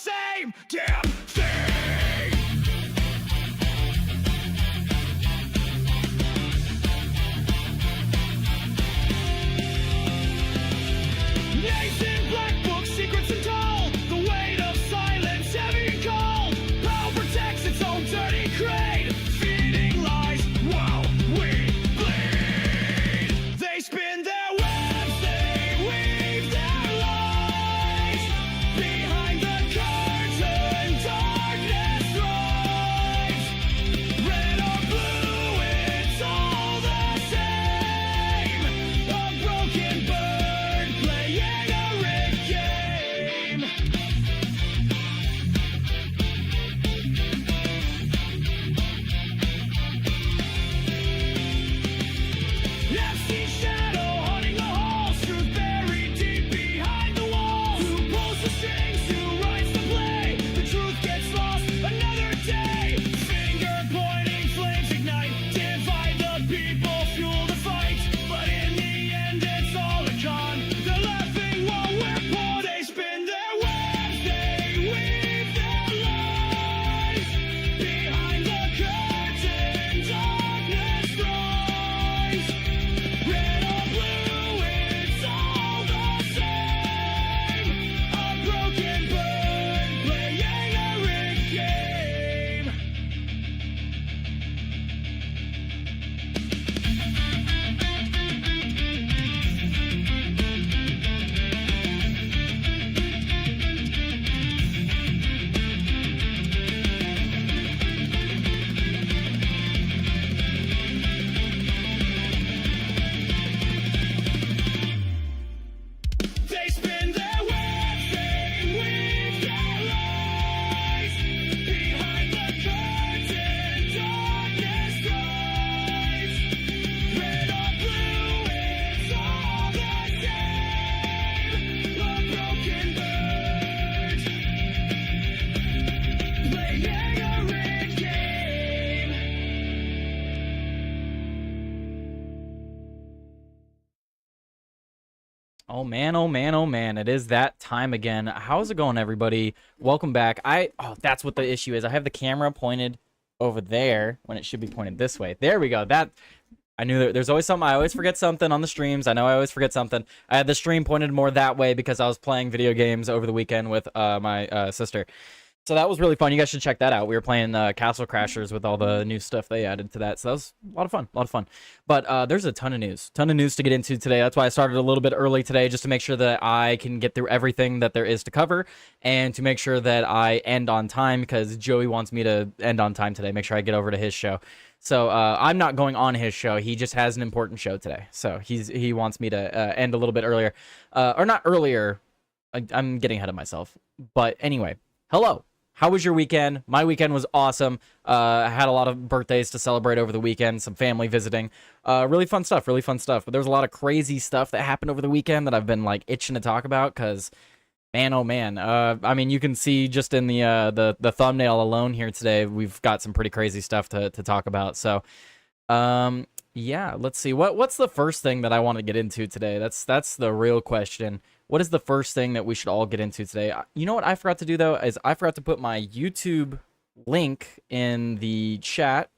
same damn thing. Nathan Black Book, secrets untold. The weight of silence, heavy and cold. Power protects its own dirty crane. Feeding lies while we bleed. They spin their webs, they weave their lies. Behind the curtain, darkness thrives. Red or blue, it's all the same. A broken bird playing a rigged game. FC shadow haunting the halls, truth buried deep behind the walls. Who pulls the strings, who writes the play? The truth gets lost another day. Finger pointing, flames ignite, divide the people, fuel the fight. But in the end, it's all a con. They're laughing while we're poor. They spin their webs, they weave their lies. Behind the curtain, darkness thrives. Red or blue, it's all the same. A broken bird playing a rigged game. They spin their webs, they weave their lies. Behind the curtain, darkness thrives. Red or blue, it's all the same. A broken bird playing a rigged game. Oh man, oh man, oh man, it is that time again. How's it going, everybody? Welcome back. Oh, that's what the issue is. I have the camera pointed over there when it should be pointed this way. There we go. I knew that there's always something. I always forget something on the streams. I know I always forget something. I had the stream pointed more that way because I was playing video games over the weekend with my sister. So that was really fun. You guys should check that out. We were playing Castle Crashers with all the new stuff they added to that. So that was a lot of fun. But there's a ton of news to get into today. That's why I started a little bit early today, just to make sure that I can get through everything that there is to cover and to make sure that I end on time, because Joey wants me to end on time today. Make sure I get over to his show. So I'm not going on his show. He just has an important show today. So he wants me to end a little bit earlier. Or not earlier. I'm getting ahead of myself. But anyway, hello. How was your weekend? My weekend was awesome. I had a lot of birthdays to celebrate over the weekend, some family visiting. Really fun stuff. But there's a lot of crazy stuff that happened over the weekend that I've been like itching to talk about, because man, oh man. I mean, you can see just in the thumbnail alone here today, we've got some pretty crazy stuff to talk about. So, yeah, let's see. What's the first thing that I want to get into today? That's the real question. What is the first thing that we should all get into today? You know what I forgot to do, though, is I forgot to put my YouTube link in the chat.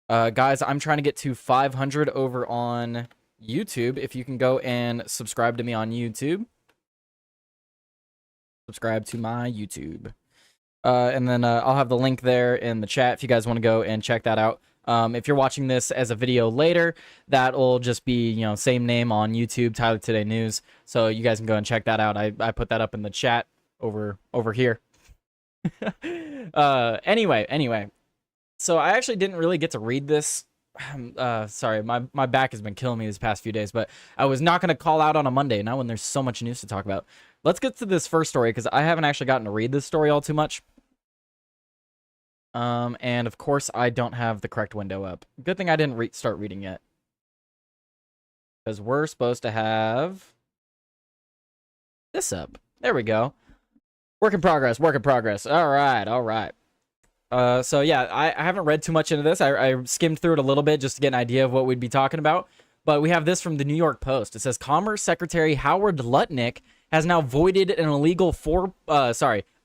Guys, I'm trying to get to 500 over on YouTube. If you can go and subscribe to me on YouTube. Subscribe to my YouTube. And then I'll have the link there in the chat if you guys want to go and check that out. If you're watching this as a video later, that'll just be, you know, same name on YouTube, Tyler Today News. So you guys can go and check that out. I put that up in the chat over here. Anyway. So I actually didn't really get to read this. Sorry, my back has been killing me these past few days, but I was not going to call out on a Monday, not when there's so much news to talk about. Let's get to this first story, because I haven't actually gotten to read this story all too much. And of course I don't have the correct window up. Good thing I didn't start reading yet, because we're supposed to have this up. There we go. Work in progress. All right. So yeah, I haven't read too much into this. I skimmed through it a little bit just to get an idea of what we'd be talking about. But we have this from the New York Post. It says Commerce Secretary Howard Lutnick has now voided an illegal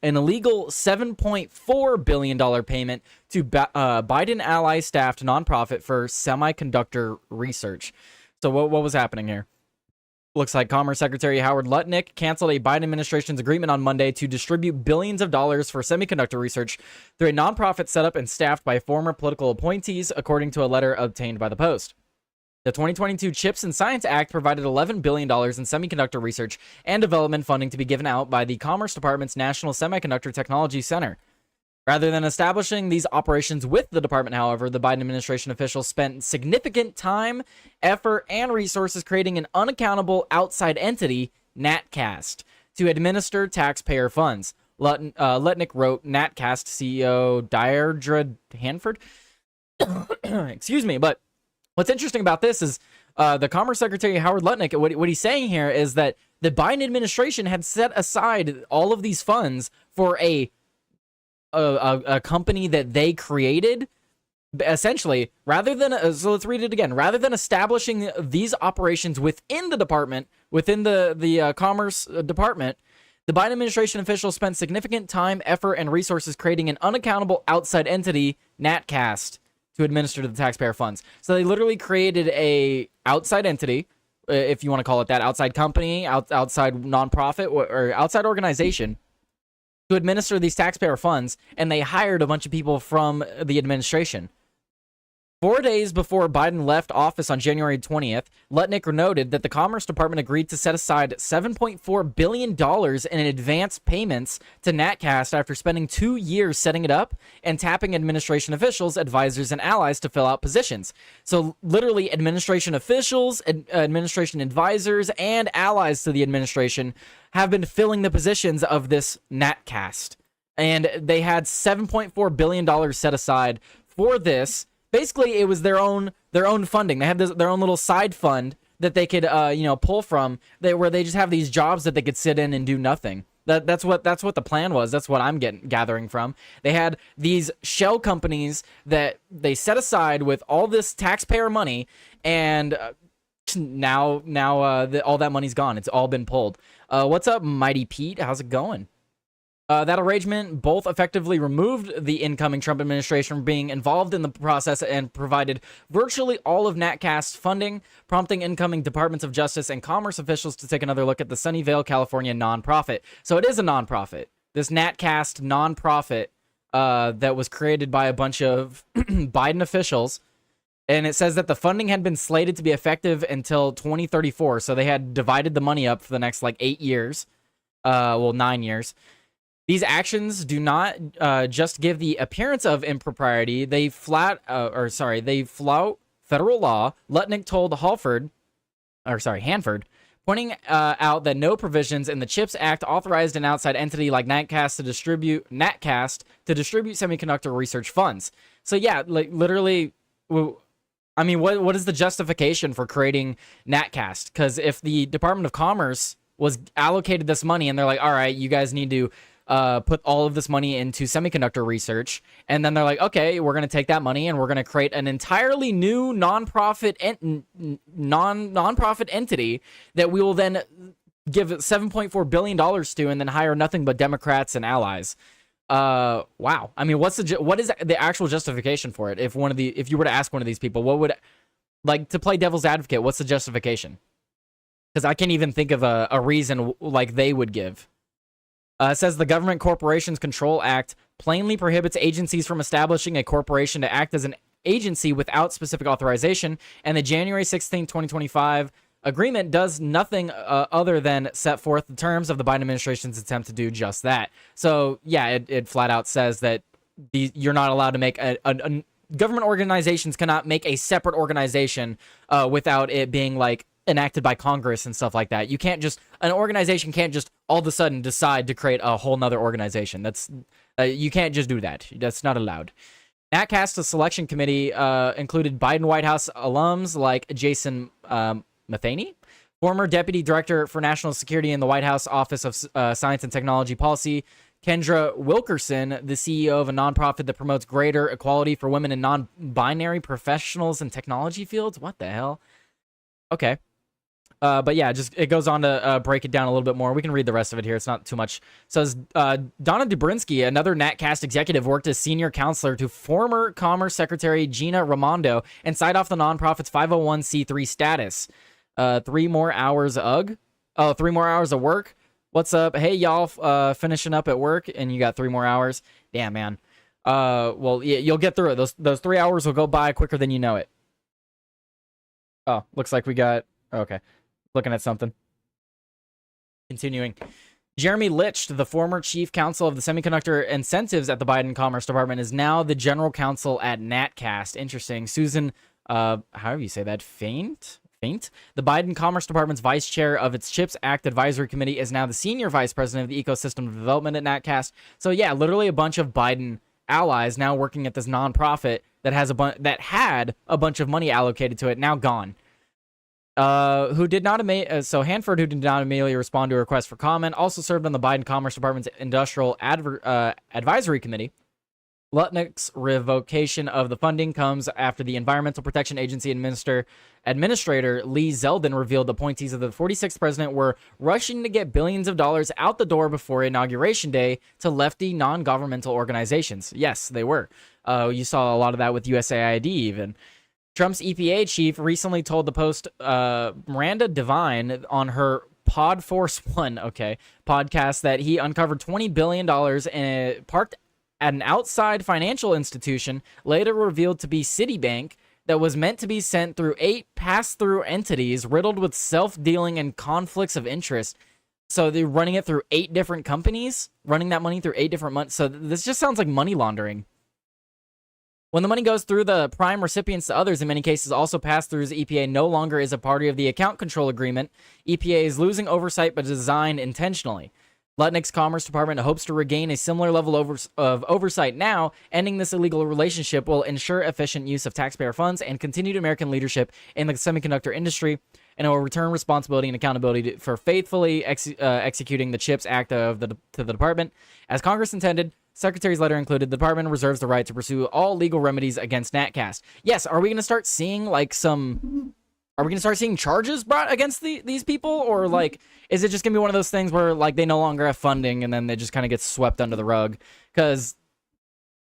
an illegal $7.4 billion payment to Biden ally-staffed nonprofit for semiconductor research. So what was happening here? Looks like Commerce Secretary Howard Lutnick canceled a Biden administration's agreement on Monday to distribute billions of dollars for semiconductor research through a nonprofit set up and staffed by former political appointees, according to a letter obtained by the Post. The 2022 CHIPS and Science Act provided $11 billion in semiconductor research and development funding to be given out by the Commerce Department's National Semiconductor Technology Center. Rather than establishing these operations with the department, however, the Biden administration officials spent significant time, effort, and resources creating an unaccountable outside entity, Natcast, to administer taxpayer funds. Lutnick wrote Natcast CEO Deirdre Hanford. Excuse me, but what's interesting about this is the Commerce Secretary Howard Lutnick, what he's saying here is that the Biden administration had set aside all of these funds for a company that they created, essentially, rather than so let's read it again. Rather than establishing these operations within the department, within the Commerce Department, the Biden administration officials spent significant time, effort, and resources creating an unaccountable outside entity, Natcast, to administer the taxpayer funds. So they literally created a outside entity, if you want to call it that, outside company, outside nonprofit, or outside organization, to administer these taxpayer funds, and they hired a bunch of people from the administration. 4 days before Biden left office on January 20th, Lutnick noted that the Commerce Department agreed to set aside $7.4 billion in advance payments to Natcast after spending 2 years setting it up and tapping administration officials, advisors, and allies to fill out positions. So literally, administration officials, administration advisors, and allies to the administration have been filling the positions of this Natcast. And they had $7.4 billion set aside for this. Basically, it was their own funding. They had their own little side fund that they could pull from, where they just have these jobs that they could sit in and do nothing. That's what the plan was. That's what I'm gathering from. They had these shell companies that they set aside with all this taxpayer money, and now all that money's gone. It's all been pulled. What's up, Mighty Pete? How's it going? That arrangement both effectively removed the incoming Trump administration from being involved in the process and provided virtually all of Natcast's funding, prompting incoming Departments of Justice and Commerce officials to take another look at the Sunnyvale, California nonprofit. So it is a nonprofit. This Natcast nonprofit that was created by a bunch of Biden officials. And it says that the funding had been slated to be effective until 2034. So they had divided the money up for the next 8 years. 9 years. These actions do not just give the appearance of impropriety. They flout federal law. Lutnick told Hanford, pointing out that no provisions in the CHIPS Act authorized an outside entity like Natcast to distribute semiconductor research funds. So yeah, literally, I mean, what is the justification for creating Natcast? Because if the Department of Commerce was allocated this money and they're like, all right, you guys need to put all of this money into semiconductor research, and then they're like, okay, we're going to take that money and we're going to create an entirely new nonprofit entity that we will then give $7.4 billion to, and then hire nothing but Democrats and allies. Wow. I mean, what is the actual justification for it? If you were to ask one of these people, what would, to play devil's advocate, what's the justification? Because I can't even think of a reason they would give. It says the Government Corporations Control Act plainly prohibits agencies from establishing a corporation to act as an agency without specific authorization, and the January 16, 2025 agreement does nothing other than set forth the terms of the Biden administration's attempt to do just that. So, yeah, it flat out says that you're not allowed to make government organizations cannot make a separate organization without it being enacted by Congress and stuff like that. An organization can't just all of a sudden decide to create a whole nother organization. That's you can't just do that. That's not allowed. Natcast's selection committee included Biden White House alums like Jason Matheny, former deputy director for national security in the White House Office of Science and Technology Policy, Kendra Wilkerson, the CEO of a nonprofit that promotes greater equality for women and non-binary professionals in technology fields. What the hell? Okay. But yeah, just it goes on to break it down a little bit more. We can read the rest of it here. It's not too much. It says Donna Dubrinsky, another NatCast executive, worked as senior counselor to former Commerce Secretary Gina Raimondo and signed off the nonprofit's 501c3 status. 3 more hours ugh. Oh, 3 more hours of work. What's up? Hey, y'all, finishing up at work, and you got 3 more hours. Damn, man. Well, yeah, you'll get through it. Those 3 hours will go by quicker than you know it. Oh, looks like we got... Okay. Looking at something. Continuing. Jeremy Licht, the former chief counsel of the semiconductor incentives at the Biden Commerce Department, is now the general counsel at NatCast. Interesting. Susan, however you say that, Faint? The Biden Commerce Department's vice chair of its CHIPS Act Advisory Committee is now the senior vice president of the ecosystem of development at NatCast. So yeah, literally a bunch of Biden allies now working at this nonprofit that has that had a bunch of money allocated to it, now gone. Who did not so Hanford, who did not immediately respond to a request for comment, also served on the Biden Commerce Department's Industrial Advisory Committee. Lutnick's revocation of the funding comes after the Environmental Protection Agency Administrator Lee Zeldin revealed the appointees of the 46th president were rushing to get billions of dollars out the door before Inauguration Day to lefty non-governmental organizations. Yes, they were. You saw a lot of that with USAID even. Trump's EPA chief recently told the Post Miranda Devine on her Pod Force One podcast that he uncovered $20 billion and parked at an outside financial institution, later revealed to be Citibank, that was meant to be sent through 8 pass-through entities riddled with self-dealing and conflicts of interest. So they're running it through 8 different companies, running that money through 8 different months. So this just sounds like money laundering. When the money goes through the prime recipients to others, in many cases also pass-throughs, EPA no longer is a party of the account control agreement. EPA is losing oversight but designed intentionally. Lutnick's Commerce Department hopes to regain a similar level of oversight now. Ending this illegal relationship will ensure efficient use of taxpayer funds and continued American leadership in the semiconductor industry, and it will return responsibility and accountability for faithfully executing the CHIPS Act to the department. As Congress intended, Secretary's letter included the department reserves the right to pursue all legal remedies against NatCast. Yes, are we going to start seeing like some... Are we going to start seeing charges brought against these people? Or, like, is it just going to be one of those things where, like, they no longer have funding and then they just kind of get swept under the rug? Because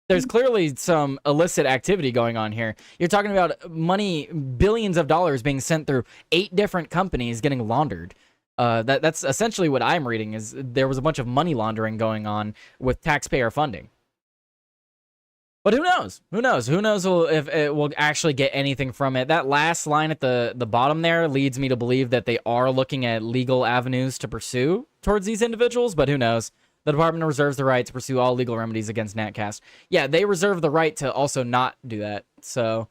there's clearly some illicit activity going on here. You're talking about money, billions of dollars being sent through 8 different companies getting laundered. That's essentially what I'm reading, is there was a bunch of money laundering going on with taxpayer funding. But who knows? Who knows? Who knows if it will actually get anything from it? That last line at the bottom there leads me to believe that they are looking at legal avenues to pursue towards these individuals, but who knows? The department reserves the right to pursue all legal remedies against NatCast. Yeah, they reserve the right to also not do that. So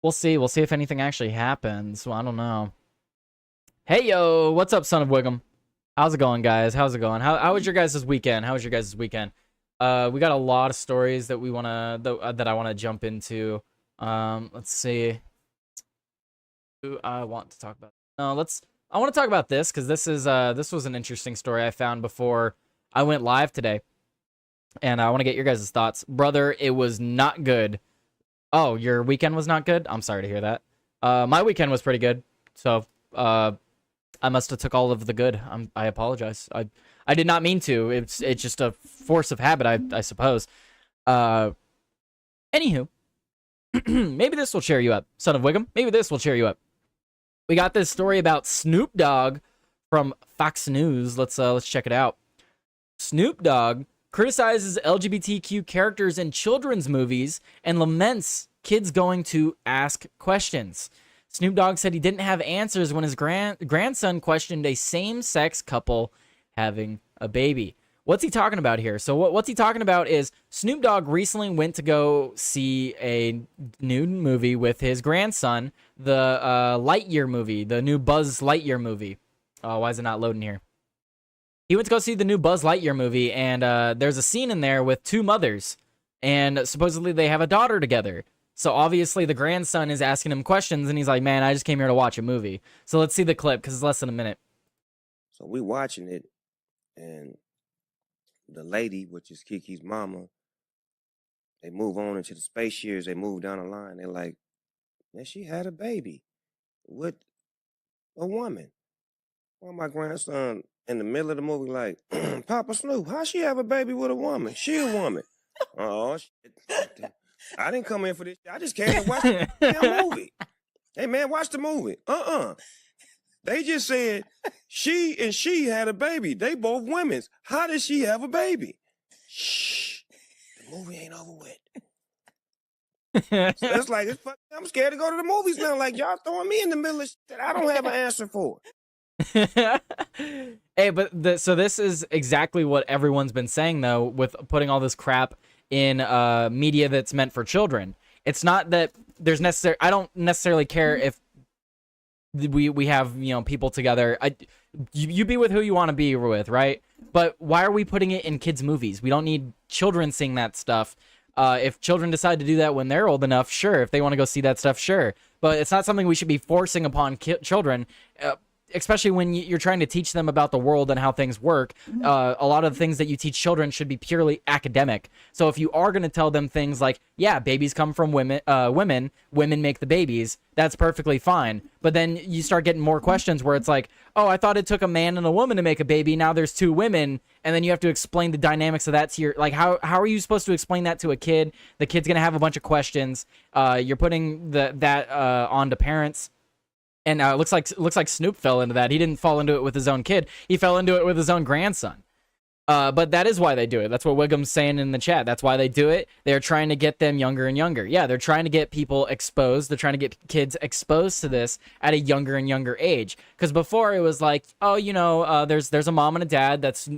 we'll see. We'll see if anything actually happens. Well, I don't know. Hey, yo, what's up, son of Wiggum? How's it going, guys? How's it going? How was your guys' weekend? How was your guys' weekend? We got a lot of stories that we that I wanna jump into. Let's see. Who I want to talk about? I want to talk about this because this was an interesting story I found before I went live today, and I want to get your guys' thoughts, brother. It was not good. Oh, your weekend was not good? I'm sorry to hear that. My weekend was pretty good, so I must have took all of the good. I apologize. I did not mean to. It's just a force of habit, I suppose. Anywho, maybe this will cheer you up, son of Wiggum. Maybe this will cheer you up. We got this story about Snoop Dogg from Fox News. Let's check it out. Snoop Dogg criticizes LGBTQ characters in children's movies and laments kids going to ask questions. Snoop Dogg said he didn't have answers when his grandson questioned a same-sex couple having a baby. What's he talking about here? So what's he talking about is Snoop Dogg recently went to go see a new movie with his grandson, the Lightyear movie, the new Buzz Lightyear movie. Oh, why is it not loading here? He went to go see the new Buzz Lightyear movie, and there's a scene in there with 2 mothers, and supposedly they have a daughter together. So obviously the grandson is asking him questions, and he's like, man, I just came here to watch a movie. So let's see the clip, because it's less than a minute. So we watching it, and the lady, which is Kiki's mama, they move on into the space years. They move down the line. They're like, man, she had a baby with a woman. Well, my grandson in the middle of the movie, like, Papa Snoop, how she have a baby with a woman? She a woman. Oh, shit. I didn't come in for this. I just came to watch the damn movie. Hey, man, watch the movie. They just said she and she had a baby. They both women's. How did she have a baby? Shh. The movie ain't over with. So it's like, I'm scared to go to the movies now. Like, y'all throwing me in the middle of shit that I don't have an answer for. Hey, but so this is exactly what everyone's been saying, though, with putting all this crap in media that's meant for children. It's not that there's I don't necessarily care if we have, you know, people together. You be with who you want to be with, right? But why are we putting it in kids' movies? We don't need children seeing that stuff. If children decide to do that when they're old enough, sure. If they want to go see that stuff, sure. But it's not something we should be forcing upon children, especially when you're trying to teach them about the world and how things work. A lot of the things that you teach children should be purely academic. So if you are going to tell them things like, yeah, babies come from women make the babies, that's perfectly fine. But then you start getting more questions where it's like, oh, I thought it took a man and a woman to make a baby. Now there's two women. And then you have to explain the dynamics of that to your, like, how are you supposed to explain that to a kid? The kid's going to have a bunch of questions. You're putting that onto parents. And it looks like Snoop fell into that. He didn't fall into it with his own kid. He fell into it with his own grandson. But that is why they do it. That's what Wiggum's saying in the chat. That's why they do it. They're trying to get them younger and younger. Yeah, they're trying to get people exposed. They're trying to get kids exposed to this at a younger and younger age. Because before it was like, oh, you know, there's a mom and a dad. That's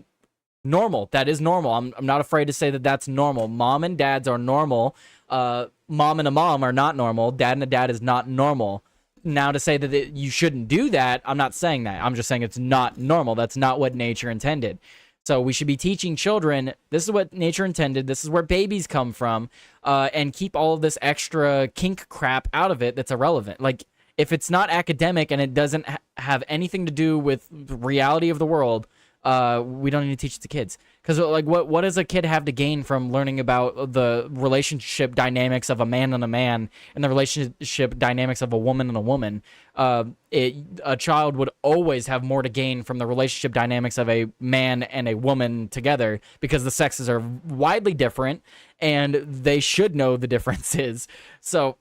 normal. That is normal. I'm not afraid to say that that's normal. Mom and dads are normal. Mom and a mom are not normal. Dad and a dad is not normal. Now, to say that you shouldn't do that, I'm not saying that. I'm just saying it's not normal. That's not what nature intended. So we should be teaching children, this is what nature intended, this is where babies come from, and keep all of this extra kink crap out of it that's irrelevant. Like, if it's not academic and it doesn't have anything to do with the reality of the world, we don't need to teach it to kids. Because, like, what does a kid have to gain from learning about the relationship dynamics of a man and a man and the relationship dynamics of a woman and a woman? A child would always have more to gain from the relationship dynamics of a man and a woman together, because the sexes are widely different and they should know the differences. So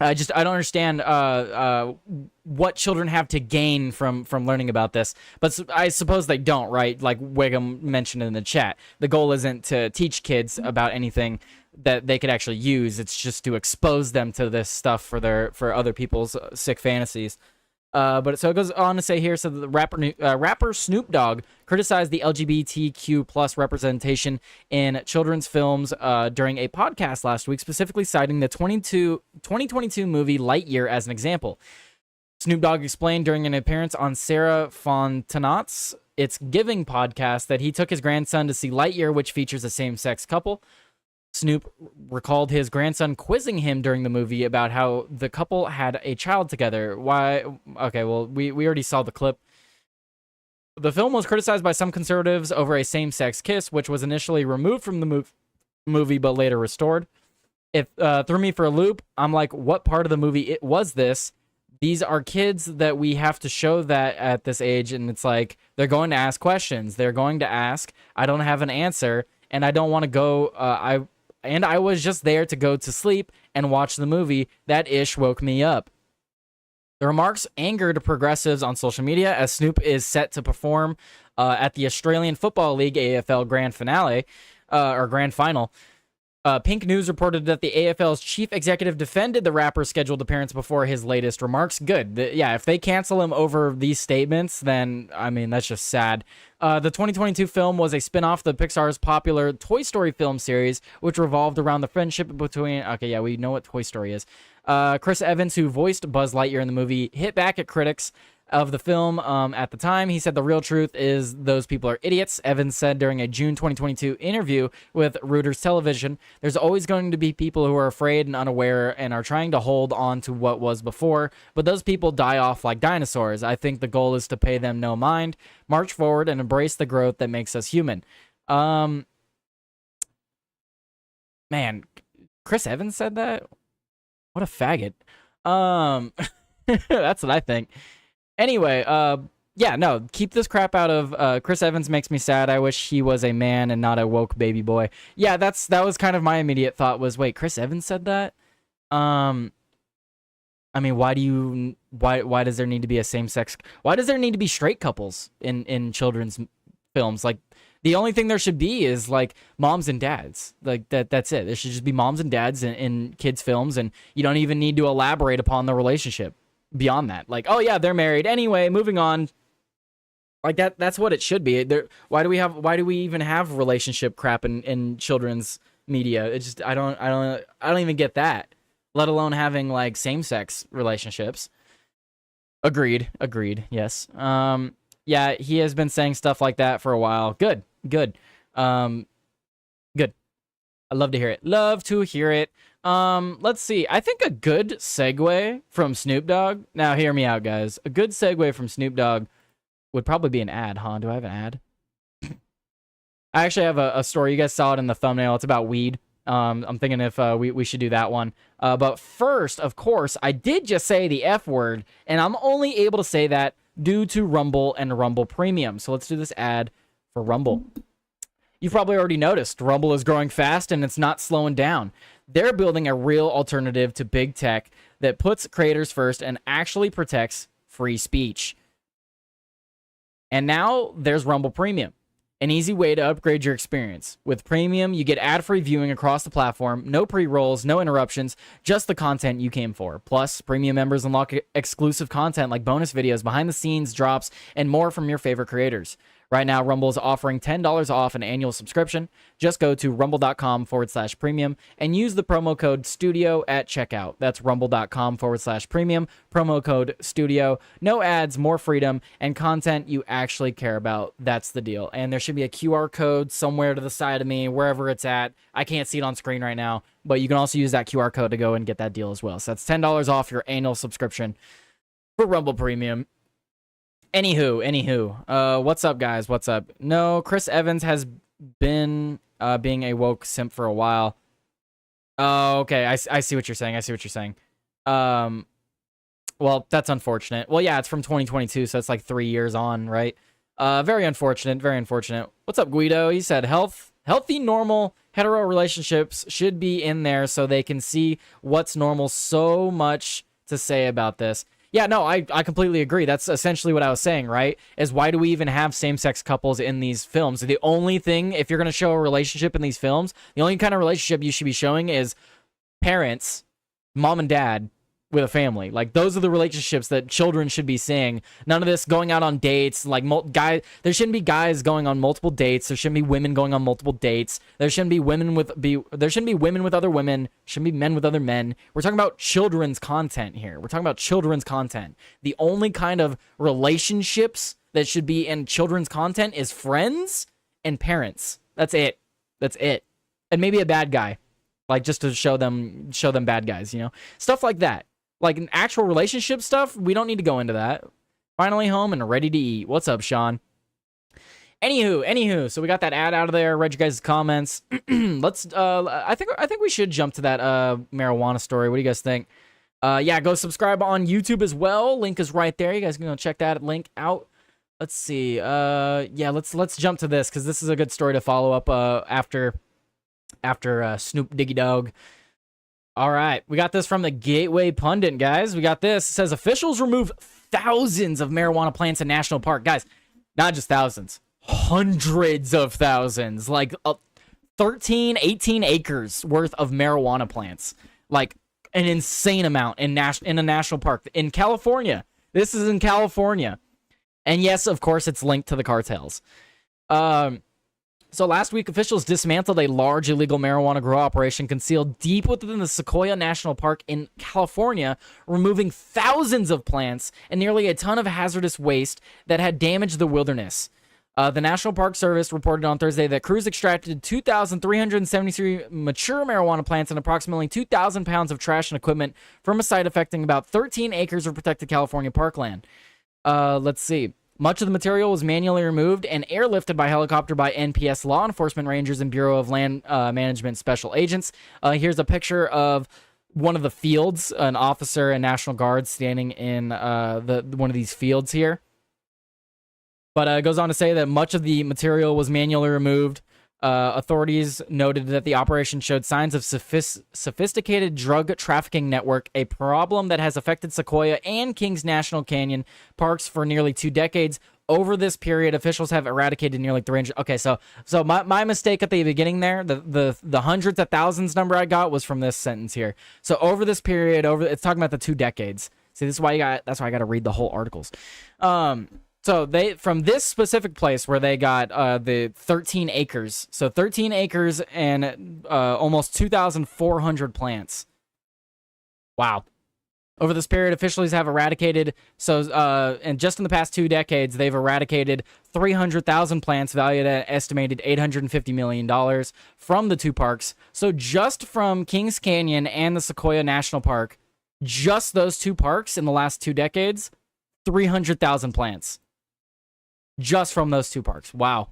I don't understand what children have to gain from learning about this. But I suppose they don't, right? Like Wiggum mentioned in the chat. The goal isn't to teach kids about anything that they could actually use. It's just to expose them to this stuff for other people's sick fantasies. But so it goes on to say here, so the rapper Snoop Dogg criticized the LGBTQ plus representation in children's films during a podcast last week, specifically citing the 2022 movie Lightyear as an example. Snoop Dogg explained during an appearance on Sarah Fontenot's It's Giving podcast that he took his grandson to see Lightyear, which features a same-sex couple. Snoop recalled his grandson quizzing him during the movie about how the couple had a child together. Why? Okay, well, we already saw the clip. The film was criticized by some conservatives over a same-sex kiss, which was initially removed from the movie but later restored. It threw me for a loop. I'm like, what part of the movie was this? These are kids that we have to show that at this age, and it's like, they're going to ask questions. They're going to ask. I don't have an answer, and I don't want to go. I was just there to go to sleep and watch the movie. That ish woke me up. The remarks angered progressives on social media as Snoop is set to perform at the Australian Football League AFL Grand Finale, or Grand Final. Pink News reported that the AFL's chief executive defended the rapper's scheduled appearance before his latest remarks. Good. Yeah, if they cancel him over these statements, then, I mean, that's just sad. The 2022 film was a spin-off of Pixar's popular Toy Story film series, which revolved around the friendship between... Okay, yeah, we know what Toy Story is. Chris Evans, who voiced Buzz Lightyear in the movie, hit back at critics of the film at the time. He said the real truth is those people are idiots. Evans said during a June 2022 interview with Reuters Television, there's always going to be people who are afraid and unaware and are trying to hold on to what was before, but those people die off like dinosaurs. I think the goal is to pay them no mind, march forward, and embrace the growth that makes us human. Man, Chris Evans said that? What a faggot. That's what I think. Anyway, yeah, no, keep this crap out of Chris Evans makes me sad. I wish he was a man and not a woke baby boy. Yeah, that was kind of my immediate thought was, wait, Chris Evans said that? I mean, why does there need to be a same-sex, why does there need to be straight couples in children's films? Like, the only thing there should be is like moms and dads. Like that's it. There should just be moms and dads in kids' films, and you don't even need to elaborate upon the relationship beyond that. Like, oh yeah, they're married. Anyway, moving on. Like that's what it should be. Why do we even have relationship crap in children's media? It just I don't even get that. Let alone having like same-sex relationships. Agreed. Yes. Yeah, he has been saying stuff like that for a while. Good. Good. I love to hear it. Let's see. I think a good segue from Snoop Dogg. Now, hear me out, guys. A good segue from Snoop Dogg would probably be an ad, huh? Do I have an ad? I actually have a story. You guys saw it in the thumbnail. It's about weed. I'm thinking if we should do that one. But first, of course, I did just say the F word, and I'm only able to say that due to Rumble and Rumble Premium. So let's do this ad for Rumble. You've probably already noticed Rumble is growing fast and it's not slowing down. They're building a real alternative to big tech that puts creators first and actually protects free speech. And now there's Rumble Premium, an easy way to upgrade your experience. With Premium, you get ad-free viewing across the platform, no pre-rolls, no interruptions, just the content you came for. Plus, Premium members unlock exclusive content like bonus videos, behind-the-scenes drops, and more from your favorite creators. Right now, Rumble is offering $10 off an annual subscription. Just go to rumble.com/premium and use the promo code STUDIO at checkout. That's rumble.com/premium, promo code STUDIO. No ads, more freedom, and content you actually care about. That's the deal. And there should be a QR code somewhere to the side of me, wherever it's at. I can't see it on screen right now, but you can also use that QR code to go and get that deal as well. So that's $10 off your annual subscription for Rumble Premium. Anywho, what's up, guys? What's up? No, Chris Evans has been being a woke simp for a while. Oh, okay. I see what you're saying. Well, that's unfortunate. Well, yeah, it's from 2022, so it's like 3 years on, right? Very unfortunate. What's up, Guido? He said healthy, normal, hetero relationships should be in there so they can see what's normal. So much to say about this. Yeah, no, I completely agree. That's essentially what I was saying, right? Is why do we even have same-sex couples in these films? The only thing, if you're going to show a relationship in these films, the only kind of relationship you should be showing is parents, mom and dad, with a family. Like, those are the relationships that children should be seeing. None of this going out on dates. Like, there shouldn't be guys going on multiple dates. There shouldn't be women going on multiple dates. There shouldn't be women with other women. Shouldn't be men with other men. We're talking about children's content here. The only kind of relationships that should be in children's content is friends and parents. That's it. And maybe a bad guy. Like, just to show them bad guys, you know? Stuff like that. Like, an actual relationship stuff, we don't need to go into that. Finally home and ready to eat. What's up, Sean? Anywho, so we got that ad out of there. Read you guys' comments. Let's, I think we should jump to that marijuana story. What do you guys think? Yeah, go subscribe on YouTube as well. Link is right there. You guys can go check that link out. Let's see. Yeah, let's jump to this, because this is a good story to follow up after Snoop Diggy Dogg. All right, we got this from the Gateway Pundit, guys. We got this. It says officials remove thousands of marijuana plants in National Park. Guys, not just thousands, hundreds of thousands. Like 13, 18 acres worth of marijuana plants. Like an insane amount in a national park in California. This is in California. And yes, of course, it's linked to the cartels. So last week, officials dismantled a large illegal marijuana grow operation concealed deep within the Sequoia National Park in California, removing thousands of plants and nearly a ton of hazardous waste that had damaged the wilderness. The National Park Service reported on Thursday that crews extracted 2,373 mature marijuana plants and approximately 2,000 pounds of trash and equipment from a site affecting about 13 acres of protected California parkland. Let's see. Much of the material was manually removed and airlifted by helicopter by NPS law enforcement rangers and Bureau of Land Management special agents. Here's a picture of one of the fields, an officer and National Guard standing in one of these fields here. But it goes on to say that much of the material was manually removed. Authorities noted that the operation showed signs of sophisticated drug trafficking network, a problem that has affected Sequoia and Kings National Canyon parks for nearly 2 decades. Over this period, officials have eradicated nearly 300. Okay, so my mistake at the beginning there, the hundreds of thousands number I got was from this sentence here. So over this period, it's talking about the 2 decades. See, this is why that's why I got to read the whole articles. So they, from this specific place where they got the 13 acres, so 13 acres and almost 2,400 plants. Wow. Over this period, officials have eradicated, and just in the past 2 decades, they've eradicated 300,000 plants valued at an estimated $850 million from the 2 parks. So just from Kings Canyon and the Sequoia National Park, just those 2 parks in the last 2 decades, 300,000 plants. Just from those 2 parks. Wow.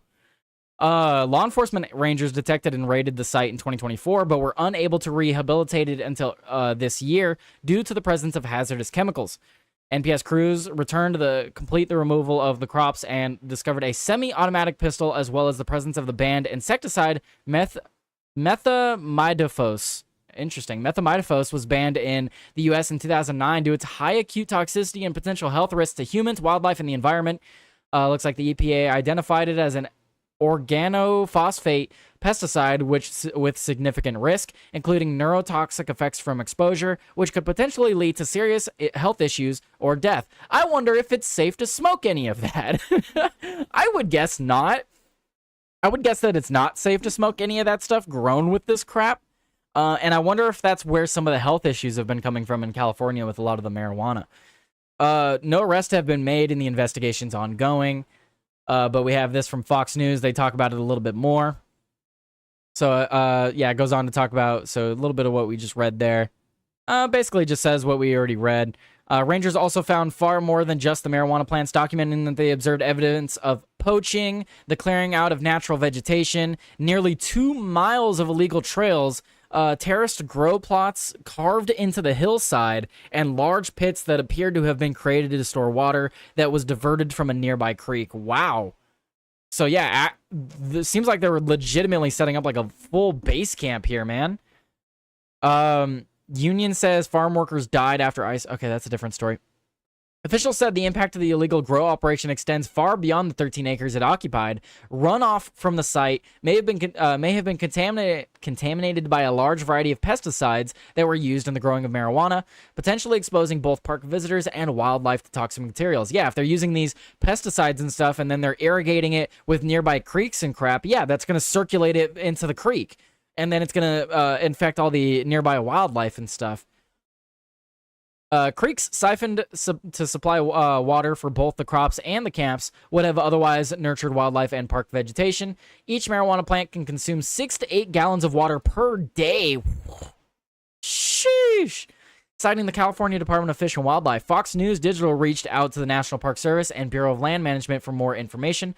Law enforcement rangers detected and raided the site in 2024, but were unable to rehabilitate it until this year due to the presence of hazardous chemicals. NPS crews returned to complete the removal of the crops and discovered a semi-automatic pistol as well as the presence of the banned insecticide methamidofos. Interesting. Methamidofos was banned in the U.S. in 2009 due to its high acute toxicity and potential health risks to humans, wildlife, and the environment. Looks like the EPA identified it as an organophosphate pesticide with significant risk, including neurotoxic effects from exposure, which could potentially lead to serious health issues or death. I wonder if it's safe to smoke any of that. I would guess not. I would guess that it's not safe to smoke any of that stuff grown with this crap. And I wonder if that's where some of the health issues have been coming from in California with a lot of the marijuana. No arrests have been made and the investigation's ongoing. But we have this from Fox News. They talk about it a little bit more. So, yeah, it goes on to talk about, so a little bit of what we just read there. Basically just says what we already read. Rangers also found far more than just the marijuana plants, documenting that they observed evidence of poaching, the clearing out of natural vegetation, nearly 2 miles of illegal trails, terraced grow plots carved into the hillside, and large pits that appeared to have been created to store water that was diverted from a nearby creek. Wow. So yeah, it seems like they were legitimately setting up like a full base camp here, man. Union says farm workers died after ice. Okay, that's a different story. Officials said the impact of the illegal grow operation extends far beyond the 13 acres it occupied. Runoff from the site may have been contaminated by a large variety of pesticides that were used in the growing of marijuana, potentially exposing both park visitors and wildlife to toxic materials. Yeah, if they're using these pesticides and stuff, and then they're irrigating it with nearby creeks and crap, yeah, that's going to circulate it into the creek, and then it's going to infect all the nearby wildlife and stuff. Creeks siphoned to supply water for both the crops and the camps would have otherwise nurtured wildlife and park vegetation. Each marijuana plant can consume 6 to 8 gallons of water per day. Sheesh. Citing the California Department of Fish and Wildlife, Fox News Digital reached out to the National Park Service and Bureau of Land Management for more information.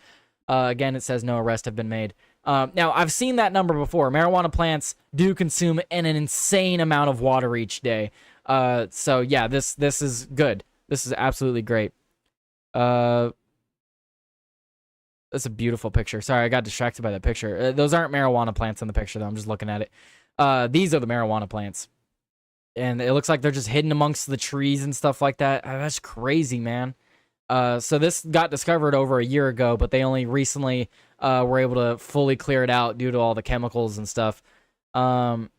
Again, it says no arrests have been made. Now, I've seen that number before. Marijuana plants do consume an insane amount of water each day. So yeah, this is good. This is absolutely great. That's a beautiful picture. Sorry, I got distracted by that picture. Those aren't marijuana plants in the picture, though. I'm just looking at it. These are the marijuana plants. And it looks like they're just hidden amongst the trees and stuff like that. That's crazy, man. So this got discovered over a year ago, but they only recently were able to fully clear it out due to all the chemicals and stuff. Can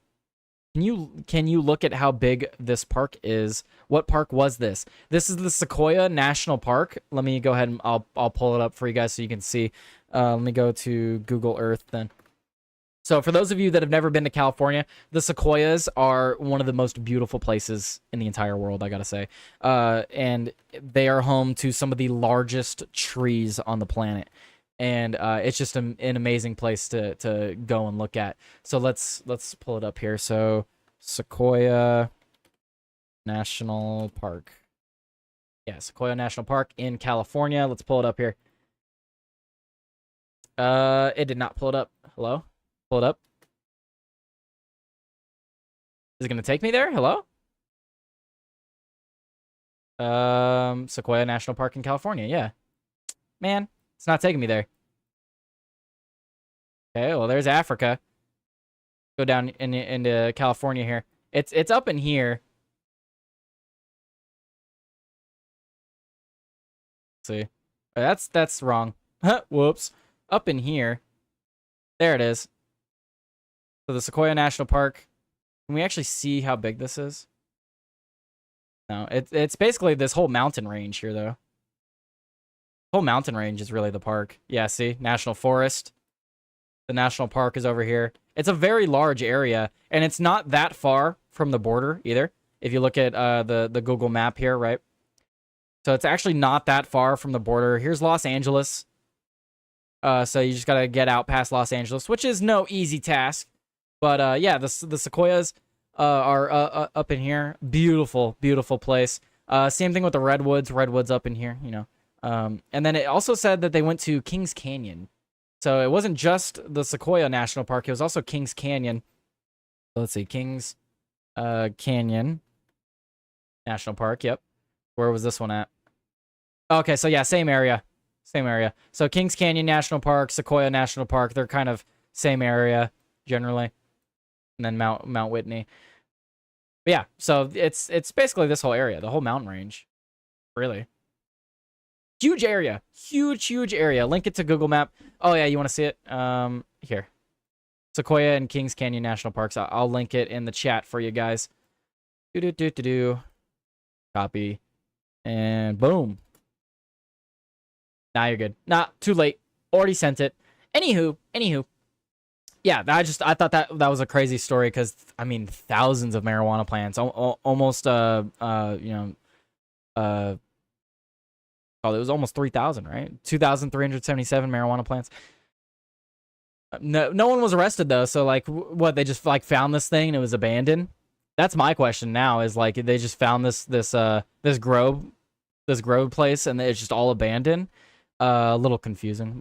you look at how big this park is? What park was this? This is the Sequoia National Park. Let me go ahead and I'll pull it up for you guys so you can see. Let me go to Google Earth then. So for those of you that have never been to California, the Sequoias are one of the most beautiful places in the entire world, I gotta say. And they are home to some of the largest trees on the planet. And it's just an amazing place to go and look at. So let's pull it up here. So Sequoia National Park. Yeah, Sequoia National Park in California. Let's pull it up here. It did not pull it up. Hello? Pull it up. Is it going to take me there? Hello? Sequoia National Park in California. Yeah. Man. It's not taking me there. Okay, well, there's Africa. Go down into California here. It's up in here. Let's see. That's wrong. Whoops. Up in here. There it is. So the Sequoia National Park. Can we actually see how big this is? No, it's basically this whole mountain range here, though. The whole mountain range is really the park. Yeah, see? National Forest. The national park is over here. It's a very large area, and it's not that far from the border either. If you look at the Google map here, right? So it's actually not that far from the border. Here's Los Angeles. So you just gotta get out past Los Angeles, which is no easy task. But yeah, the sequoias are up in here. Beautiful, beautiful place. Same thing with the redwoods. Redwoods up in here, you know. And then it also said that they went to Kings Canyon. So it wasn't just the Sequoia National Park. It was also Kings Canyon. So let's see. Kings Canyon National Park. Yep. Where was this one at? Okay, so yeah, same area. Same area. So Kings Canyon National Park, Sequoia National Park, they're kind of same area generally. And then Mount Whitney. But yeah, so it's basically this whole area, the whole mountain range. Really. Huge area. Huge area. Link it to Google Map. Oh yeah, you want to see it? Here. Sequoia and Kings Canyon National Parks. I'll link it in the chat for you guys. Copy. And boom. Now you're good. Nah, too late. Already sent it. Anywho. Yeah, I thought that was a crazy story because, I mean, thousands of marijuana plants. Almost, it was almost 3,000, right? 2,377 marijuana plants. No one was arrested though. So like, what, they just like found this thing and it was abandoned? That's my question now. Is like they just found this grove place and it's just all abandoned. A little confusing.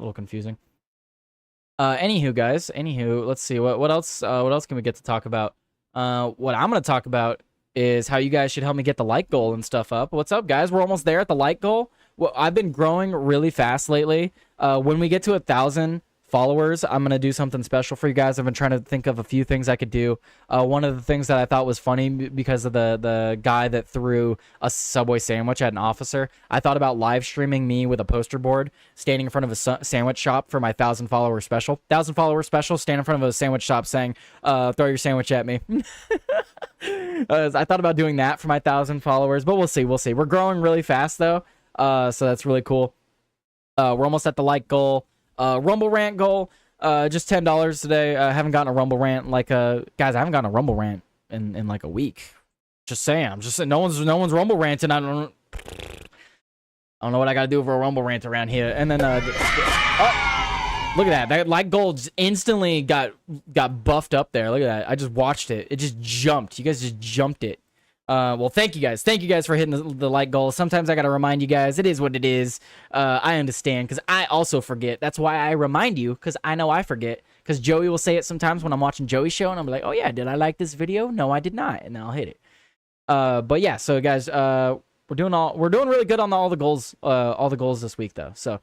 Anywho, guys. Let's see what else. What else can we get to talk about? What I'm gonna talk about is how you guys should help me get the like goal and stuff up. What's up, guys? We're almost there at the like goal. Well, I've been growing really fast lately. When we get to 1,000 followers, I'm going to do something special for you guys. I've been trying to think of a few things I could do. One of the things that I thought was funny because of the guy that threw a Subway sandwich at an officer, I thought about live streaming me with a poster board, standing in front of a sandwich shop for my 1,000 follower special. 1,000 follower special, stand in front of a sandwich shop saying, throw your sandwich at me. I thought about doing that for my 1,000 followers, but we'll see. We're growing really fast, though. So that's really cool. We're almost at the like goal. Rumble rant goal. Just $10 today. I haven't gotten a Rumble rant guys. I haven't gotten a Rumble rant in like a week. Just saying. I'm just saying. No one's Rumble ranting. I don't know what I gotta do for a Rumble rant around here. And then look at that. That like goal just instantly got buffed up there. Look at that. I just watched it. It just jumped. You guys just jumped it. Well, thank you guys. Thank you guys for hitting the like goal. Sometimes I got to remind you guys. It is what it is. I understand because I also forget. That's why I remind you because I know I forget. Because Joey will say it sometimes when I'm watching Joey's show and I'm like, oh yeah, did I like this video? No, I did not. And then I'll hit it. But yeah, so guys, we're doing really good on all the goals this week though. So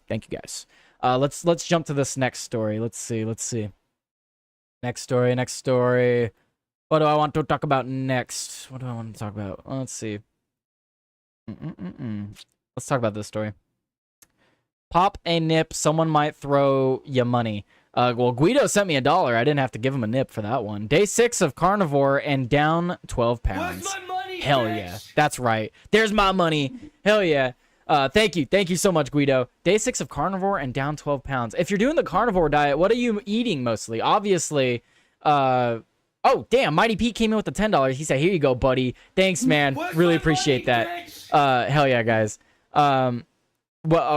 thank you guys. Let's jump to this next story. Let's see. Next story. What do I want to talk about next? What do I want to talk about? Let's see. Let's talk about this story. Pop a nip. Someone might throw you money. Well, Guido sent me $1. I didn't have to give him a nip for that one. Day 6 of carnivore and down 12 pounds. Where's my money, Hell bitch? yeah. That's right. There's my money. Hell yeah. Thank you so much, Guido. Day 6 of carnivore and down 12 pounds. If you're doing the carnivore diet, what are you eating mostly? Obviously, oh, damn, Mighty Pete came in with the $10. He said, here you go, buddy. Thanks, man. Where's Really my appreciate money, that. bitch? Hell yeah, guys. What I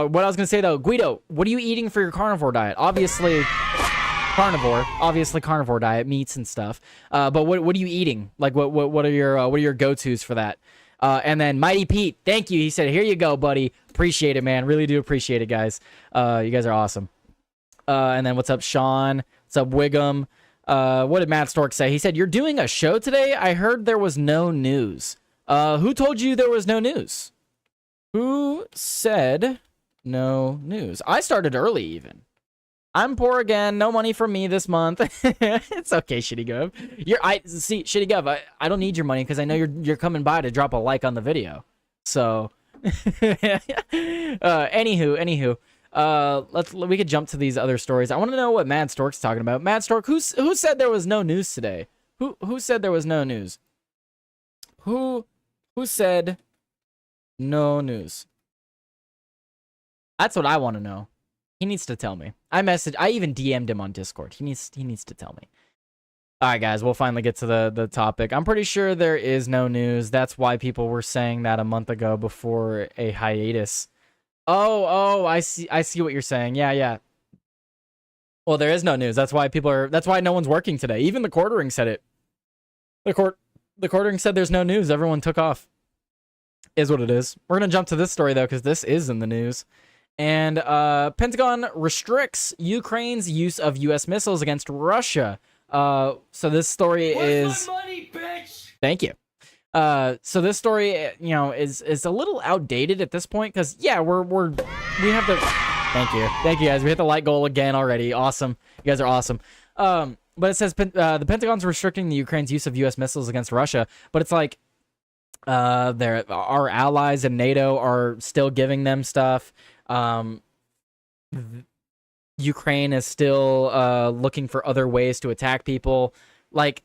was going to say, though, Guido, what are you eating for your carnivore diet? Obviously, carnivore diet, meats and stuff. But what are you eating? Like, what are your go-tos for that? And then Mighty Pete, thank you. He said, here you go, buddy. Appreciate it, man. Really do appreciate it, guys. You guys are awesome. And then what's up, Sean? What's up, Wiggum? What did Matt Stork say? He said, you're doing a show today? I heard there was no news. Who told you there was no news? Who said no news. I started early even. I'm poor again. No money from me this month. It's okay, Shitty Gov. Shitty Gov. I don't need your money because I know you're coming by to drop a like on the video. So, anywho, we could jump to these other stories. I want to know what Mad Stork's talking about. Mad Stork, who said there was no news today? Who said there was no news? Who said no news? That's what I want to know. He needs to tell me. I even DM'd him on Discord. He needs to tell me. All right, guys, we'll finally get to the topic. I'm pretty sure there is no news. That's why people were saying that a month ago before a hiatus. Oh, I see what you're saying. Yeah. Well, there is no news. That's why no one's working today. Even the quartering said it. The quartering said there's no news. Everyone took off. Is what it is. We're going to jump to this story, though, because this is in the news. And Pentagon restricts Ukraine's use of U.S. missiles against Russia. So this story is... Where's my money, bitch? Thank you. So this story, is a little outdated at this point, because, yeah, we have the... Thank you, guys. We hit the like goal again already. Awesome. You guys are awesome. But it says the Pentagon's restricting the Ukraine's use of U.S. missiles against Russia, but it's like our allies in NATO are still giving them stuff. Ukraine is still looking for other ways to attack people. Like,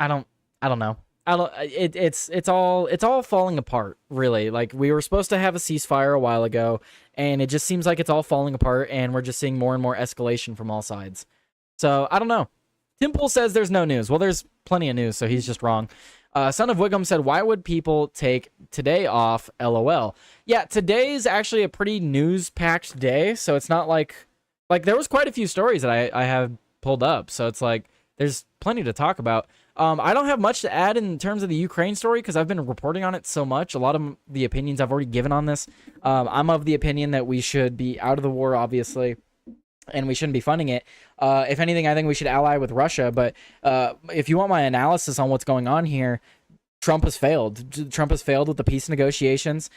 I don't know. It's all falling apart, really. Like, we were supposed to have a ceasefire a while ago, and it just seems like it's all falling apart, and we're just seeing more and more escalation from all sides. So, I don't know. Timple says there's no news. Well, there's plenty of news, so he's just wrong. Son of Wiggum said, why would people take today off? LOL. Yeah, today's actually a pretty news-packed day, so it's not like there was quite a few stories that I have pulled up, so it's like there's plenty to talk about. I don't have much to add in terms of the Ukraine story because I've been reporting on it so much. A lot of the opinions I've already given on this. I'm of the opinion that we should be out of the war, obviously, and we shouldn't be funding it. If anything, I think we should ally with Russia. But if you want my analysis on what's going on here, Trump has failed. Trump has failed with the peace negotiations.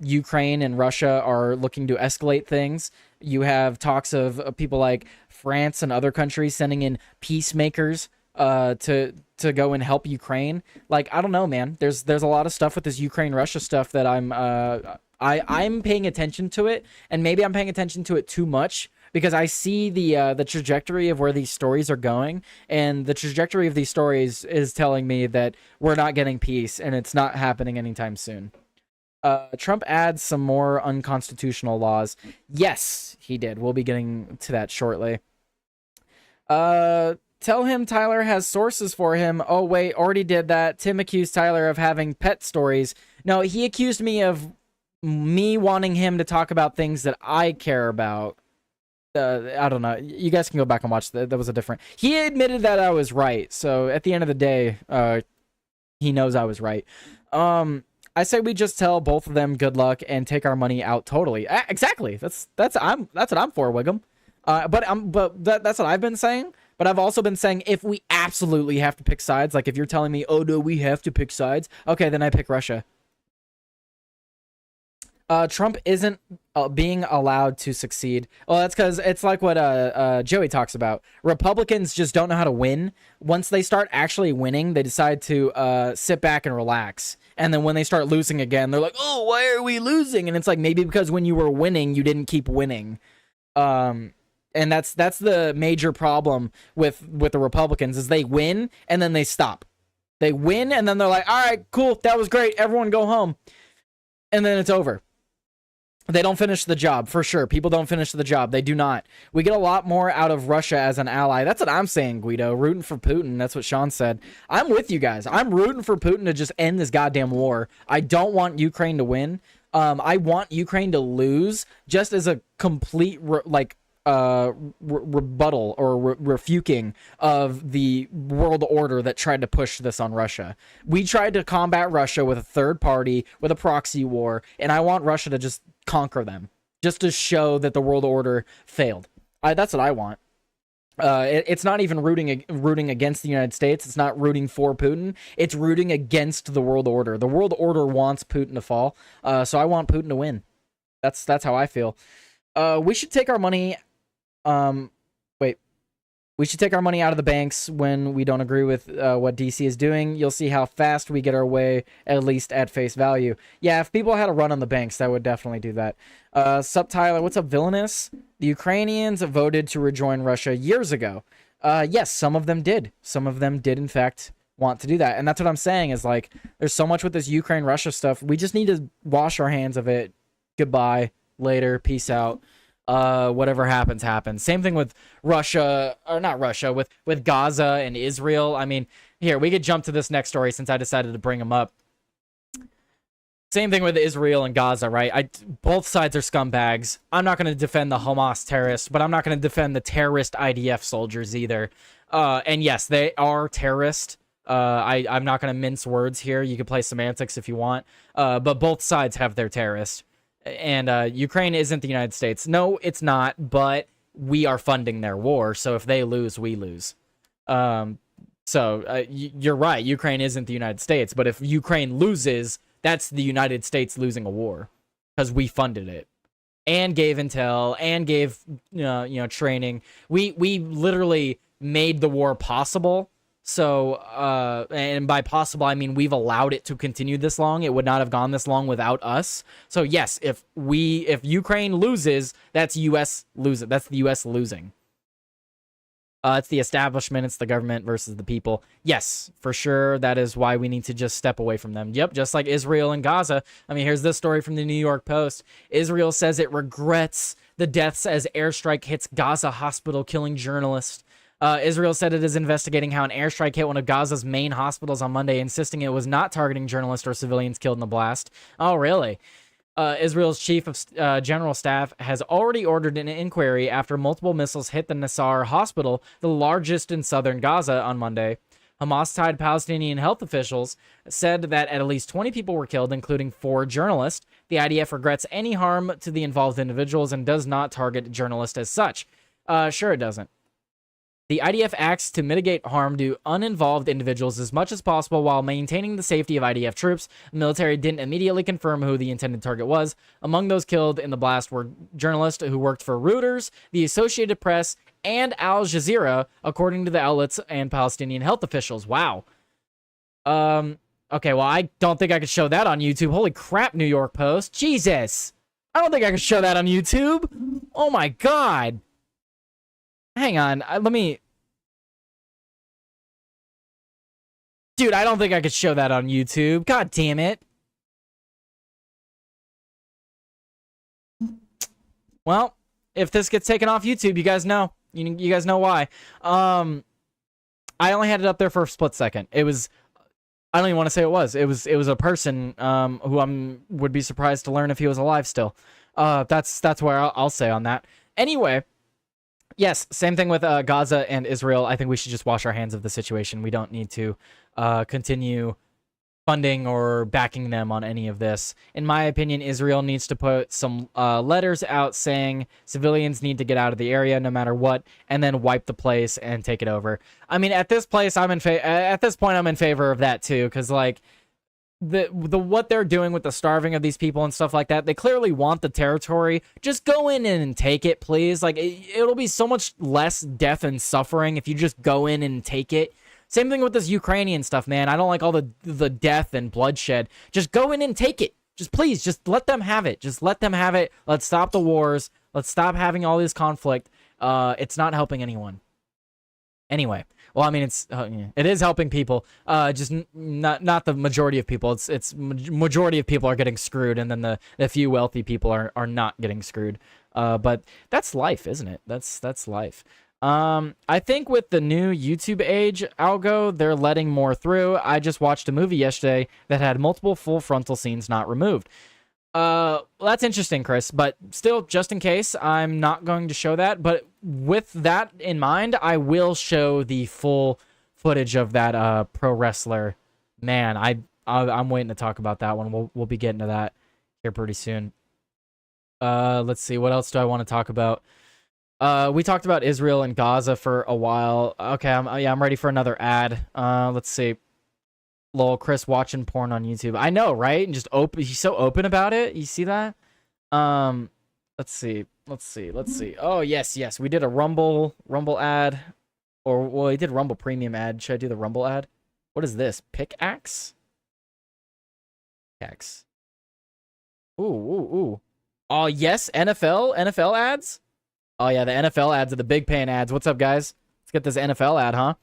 Ukraine and Russia are looking to escalate things. You have talks of people like France and other countries sending in peacemakers to go and help Ukraine. Like, I don't know, man. There's a lot of stuff with this Ukraine-Russia stuff that I'm paying attention to it, and maybe I'm paying attention to it too much because I see the trajectory of where these stories are going, and the trajectory of these stories is telling me that we're not getting peace, and it's not happening anytime soon. Trump adds some more unconstitutional laws. Yes, he did. We'll be getting to that shortly. Tell him Tyler has sources for him. Oh, wait, already did that. Tim accused Tyler of having pet stories. No, he accused me of me wanting him to talk about things that I care about. I don't know. You guys can go back and watch that. That was a different... He admitted that I was right. So at the end of the day, he knows I was right. I say we just tell both of them good luck and take our money out totally. Exactly. That's what I'm for, Wiggum. But that's what I've been saying. But I've also been saying if we absolutely have to pick sides, like if you're telling me, oh no, we have to pick sides, okay, then I pick Russia. Trump isn't being allowed to succeed. Well, that's because it's like what Joey talks about. Republicans just don't know how to win. Once they start actually winning, they decide to sit back and relax. And then when they start losing again, they're like, oh, why are we losing? And it's like, maybe because when you were winning, you didn't keep winning. And that's the major problem with the Republicans is they win and then they stop. They win and then they're like, all right, cool, that was great. Everyone go home. And then it's over. They don't finish the job, for sure. People don't finish the job. They do not. We get a lot more out of Russia as an ally. That's what I'm saying, Guido. Rooting for Putin. That's what Sean said. I'm with you guys. I'm rooting for Putin to just end this goddamn war. I don't want Ukraine to win. I want Ukraine to lose just as a complete, rebuttal or refuting of the world order that tried to push this on Russia. We tried to combat Russia with a third party, with a proxy war, and I want Russia to just conquer them, just to show that the world order failed. That's what I want. It's not even rooting against the United States. It's not rooting for Putin. It's rooting against the world order. The world order wants Putin to fall, so I want Putin to win. That's how I feel. We should take our money. Wait. We should take our money out of the banks when we don't agree with what DC is doing. You'll see how fast we get our way, at least at face value. Yeah, if people had a run on the banks, that would definitely do that. Sup, Tyler? What's up, Villainous? The Ukrainians voted to rejoin Russia years ago. Yes, some of them did. Some of them did, in fact, want to do that. And that's what I'm saying is, like, there's so much with this Ukraine-Russia stuff. We just need to wash our hands of it. Goodbye. Later. Peace out. Whatever happens, happens. Same thing with Russia, or not Russia, with Gaza and Israel. I mean, here, we could jump to this next story since I decided to bring them up. Same thing with Israel and Gaza, right? Both sides are scumbags. I'm not going to defend the Hamas terrorists, but I'm not going to defend the terrorist IDF soldiers either. And yes, they are terrorists. I'm not going to mince words here. You can play semantics if you want. But both sides have their terrorists. And Ukraine isn't the United States. No, it's not, but we are funding their war, so if they lose, we lose. You're right, Ukraine isn't the United States, but if Ukraine loses, that's the United States losing a war, because we funded it, and gave intel, and gave training. We literally made the war possible. So, and by possible, I mean we've allowed it to continue this long. It would not have gone this long without us. So yes, if Ukraine loses, that's US losing. That's the US losing. It's the establishment, it's the government versus the people. Yes, for sure. That is why we need to just step away from them. Yep, just like Israel and Gaza. I mean, here's this story from the New York Post. Israel says it regrets the deaths as airstrike hits Gaza hospital, killing journalists. Israel said it is investigating how an airstrike hit one of Gaza's main hospitals on Monday, insisting it was not targeting journalists or civilians killed in the blast. Oh, really? Israel's chief of general staff has already ordered an inquiry after multiple missiles hit the Nasser hospital, the largest in southern Gaza, on Monday. Hamas-tied Palestinian health officials said that at least 20 people were killed, including 4 journalists. The IDF regrets any harm to the involved individuals and does not target journalists as such. Sure it doesn't. The IDF acts to mitigate harm to uninvolved individuals as much as possible while maintaining the safety of IDF troops. The military didn't immediately confirm who the intended target was. Among those killed in the blast were journalists who worked for Reuters, the Associated Press, and Al Jazeera, according to the outlets and Palestinian health officials. Wow. Okay, well, I don't think I could show that on YouTube. Holy crap, New York Post. Jesus. I don't think I could show that on YouTube. Oh my God. Hang on, let me... Dude, I don't think I could show that on YouTube. God damn it. Well, if this gets taken off YouTube, you guys know. You guys know why. I only had it up there for a split second. It was... I don't even want to say it was. It was a person who would be surprised to learn if he was alive still. That's where I'll say on that. Anyway... Yes, same thing with Gaza and Israel. I think we should just wash our hands of the situation. We don't need to continue funding or backing them on any of this. In my opinion, Israel needs to put some letters out saying civilians need to get out of the area no matter what, and then wipe the place and take it over. I mean, at this point, I'm in favor of that too, because like the what they're doing with the starving of these people and stuff like that, they clearly want the territory. Just go in and take it, please. Like it'll be so much less death and suffering if you just go in and take it. Same thing with this Ukrainian stuff, man. I don't like all the death and bloodshed. Just go in and take it. Just please, just let them have it. Just let them have it. Let's stop the wars. Let's stop having all this conflict. It's not helping anyone. Anyway, well, I mean, it is helping people. Just not the majority of people. It's majority of people are getting screwed, and then the few wealthy people are not getting screwed. But that's life, isn't it? That's life. I think with the new YouTube age algo, they're letting more through. I just watched a movie yesterday that had multiple full frontal scenes not removed. Well, that's interesting, Chris, but still, just in case, I'm not going to show that. But with that in mind, I will show the full footage of that pro wrestler. Man, I'm waiting to talk about that one. We'll be getting to that here pretty soon. Let's see, what else do I want to talk about? We talked about Israel and Gaza for a while. Okay, I'm ready for another ad. Let's see. Lol, Chris watching porn on YouTube. I know, right? And just open. He's so open about it. You see that? Let's see. Oh, yes. We did a Rumble ad. Or, well, we did Rumble Premium ad. Should I do the Rumble ad? What is this? Pickaxe? Pickaxe. Ooh. Oh, yes, NFL ads? Oh, yeah, the NFL ads are the big paying ads. What's up, guys? Let's get this NFL ad, huh?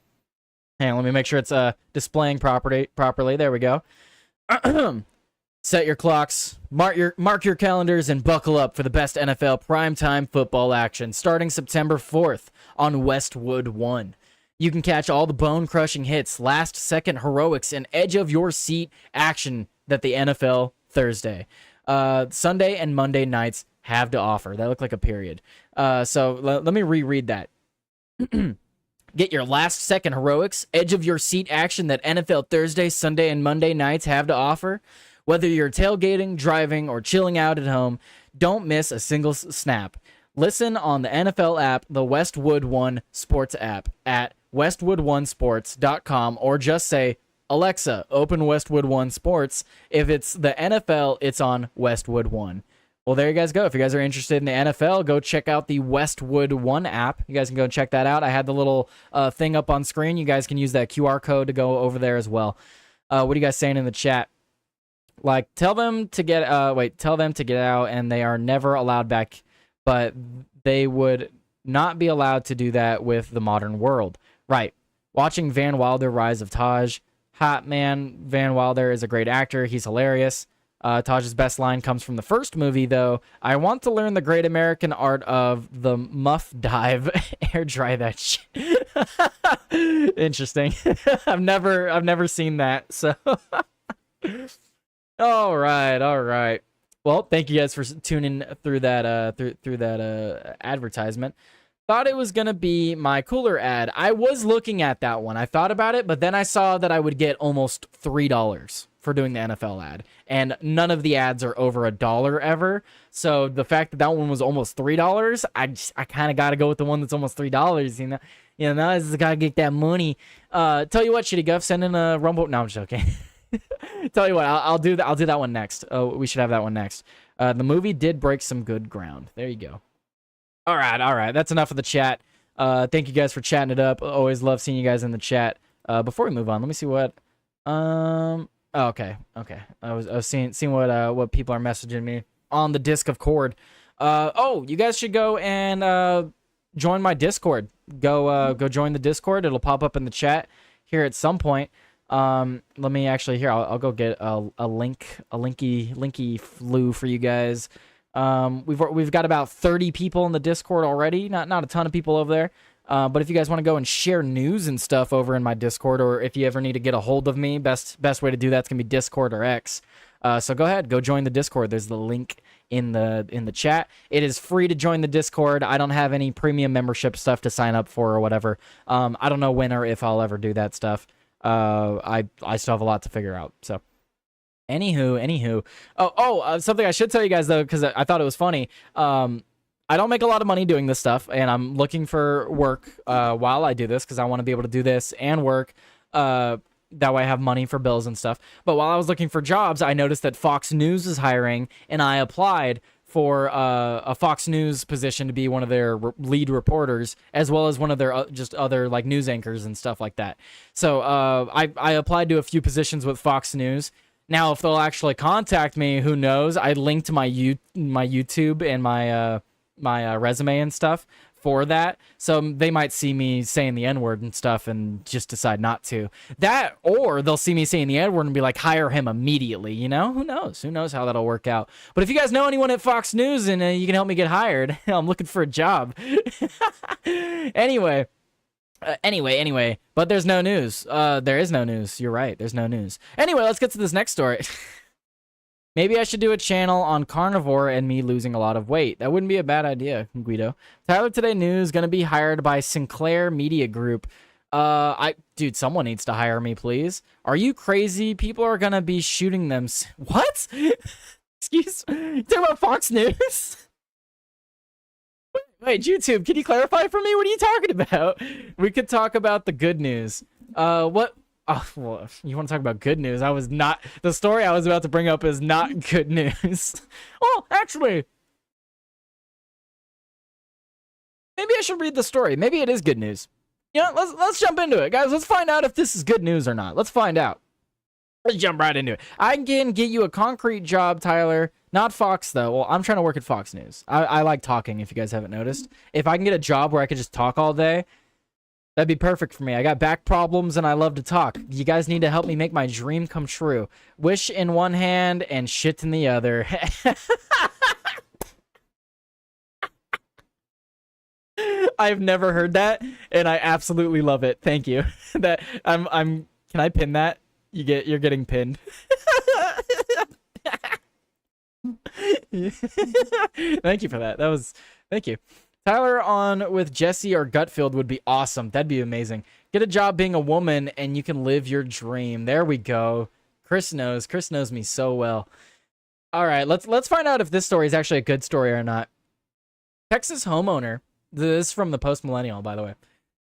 Hang on, let me make sure it's displaying properly. There we go. Set your clocks, mark your calendars, and buckle up for the best NFL primetime football action starting September 4th on Westwood One. You can catch all the bone-crushing hits, last-second heroics, and edge-of-your-seat action that the NFL Thursday, Sunday, and Monday nights have to offer. That looked like a period. So let me reread that. Get your last-second heroics, edge-of-your-seat action that NFL Thursday, Sunday, and Monday nights have to offer. Whether you're tailgating, driving, or chilling out at home, don't miss a single snap. Listen on the NFL app, the Westwood One Sports app, at westwoodonesports.com, or just say, Alexa, open Westwood One Sports. If it's the NFL, it's on Westwood One. Well, there you guys go. If you guys are interested in the NFL, go check out the Westwood One app. You guys can go check that out. I had the little thing up on screen. You guys can use that QR code to go over there as well. What are you guys saying in the chat? Like, tell them to get out, and they are never allowed back, but they would not be allowed to do that with the modern world. Right. Watching Van Wilder Rise of Taj. Hot man, Van Wilder is a great actor. He's hilarious. Taj's best line comes from the first movie, though. I want to learn the great American art of the muff dive. Air dry that shit. Interesting. I've never seen that, so... All right. Well, thank you guys for tuning through that through that advertisement. Thought it was gonna be my cooler ad. I was looking at that one. I thought about it, but then I saw that I would get almost $3 for doing the NFL ad, and none of the ads are over $1 ever. So the fact that that one was almost $3, I kind of got to go with the one that's almost $3. Now I just gotta get that money. Tell you what, Shitty Guff, send in a Rumble. No, I'm joking. Tell you what, I'll do that one next. Oh, we should have that one next. The movie did break some good ground. There you go. All right. That's enough of the chat. Thank you guys for chatting it up. Always love seeing you guys in the chat. Before we move on, let me see what. Okay. I was seeing what people are messaging me on the disc of cord. You guys should go and join my Discord. Go join the Discord. It'll pop up in the chat here at some point. Let me actually I'll go get a linky flu for you guys. We've got about 30 people in the Discord already. Not a ton of people over there. But if you guys want to go and share news and stuff over in my Discord, or if you ever need to get a hold of me, best way to do that's gonna be Discord or X. So go ahead, go join the Discord. There's the link in the chat. It is free to join the Discord. I don't have any premium membership stuff to sign up for or whatever. I don't know when or if I'll ever do that stuff. I still have a lot to figure out. So, anywho. Something I should tell you guys though, because I thought it was funny. I don't make a lot of money doing this stuff, and I'm looking for work while I do this because I want to be able to do this and work. That way I have money for bills and stuff. But while I was looking for jobs, I noticed that Fox News is hiring, and I applied for a Fox News position to be one of their lead reporters, as well as one of their just other like news anchors and stuff like that. So I applied to a few positions with Fox News. Now, if they'll actually contact me, who knows? I linked my YouTube and my resume and stuff for that, so they might see me saying the N-word and stuff and just decide not to. That, or they'll see me saying the N-word and be like, hire him immediately, who knows how that'll work out. But if you guys know anyone at Fox News and you can help me get hired, I'm looking for a job. Anyway, but there's no news. There is no news. You're right, there's no news. Anyway, let's get to this next story. Maybe I should do a channel on carnivore and me losing a lot of weight. That wouldn't be a bad idea, Guido. Tyler Today News gonna be hired by Sinclair Media Group. Dude, someone needs to hire me, please. Are you crazy? People are gonna be shooting them. What? Excuse me? You talking about Fox News? Wait, YouTube, can you clarify for me? What are you talking about? We could talk about the good news. What? Oh, well, you want to talk about good news? The story I was about to bring up is not good news. Well, actually, Maybe I should read the story. Maybe it is good news. You know, let's jump into it, guys. Let's find out if this is good news or not. Let's find out. Let's jump right into it. I can get you a concrete job, Tyler. Not Fox, though. Well, I'm trying to work at Fox News. I like talking, if you guys haven't noticed. If I can get a job where I could just talk all day, that'd be perfect for me. I got back problems, and I love to talk. You guys need to help me make my dream come true. Wish in one hand and shit in the other. I've never heard that, and I absolutely love it. Thank you. That Can I pin that? You're getting pinned. Thank you for that. Thank you. Tyler on with Jesse or Gutfield would be awesome. That'd be amazing. Get a job being a woman and you can live your dream. There we go. Chris knows me so well. All right, let's find out if this story is actually a good story or not. Texas homeowner. This is from the Post Millennial, by the way.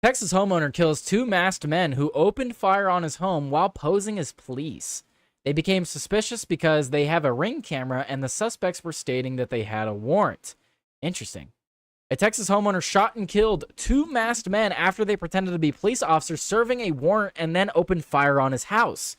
Texas homeowner kills 2 masked men who opened fire on his home while posing as police. They became suspicious because they have a Ring camera and the suspects were stating that they had a warrant. Interesting. A Texas homeowner shot and killed 2 masked men after they pretended to be police officers serving a warrant and then opened fire on his house.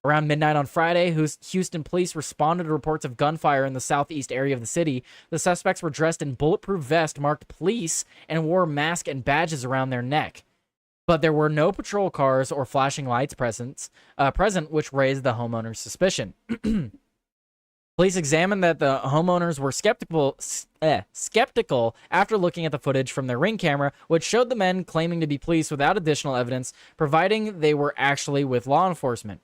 Around midnight on Friday, Houston police responded to reports of gunfire in the southeast area of the city. The suspects were dressed in bulletproof vests marked police and wore masks and badges around their neck. But there were no patrol cars or flashing lights present, which raised the homeowner's suspicion. Police examined that the homeowners were skeptical after looking at the footage from their Ring camera, which showed the men claiming to be police without additional evidence, providing they were actually with law enforcement.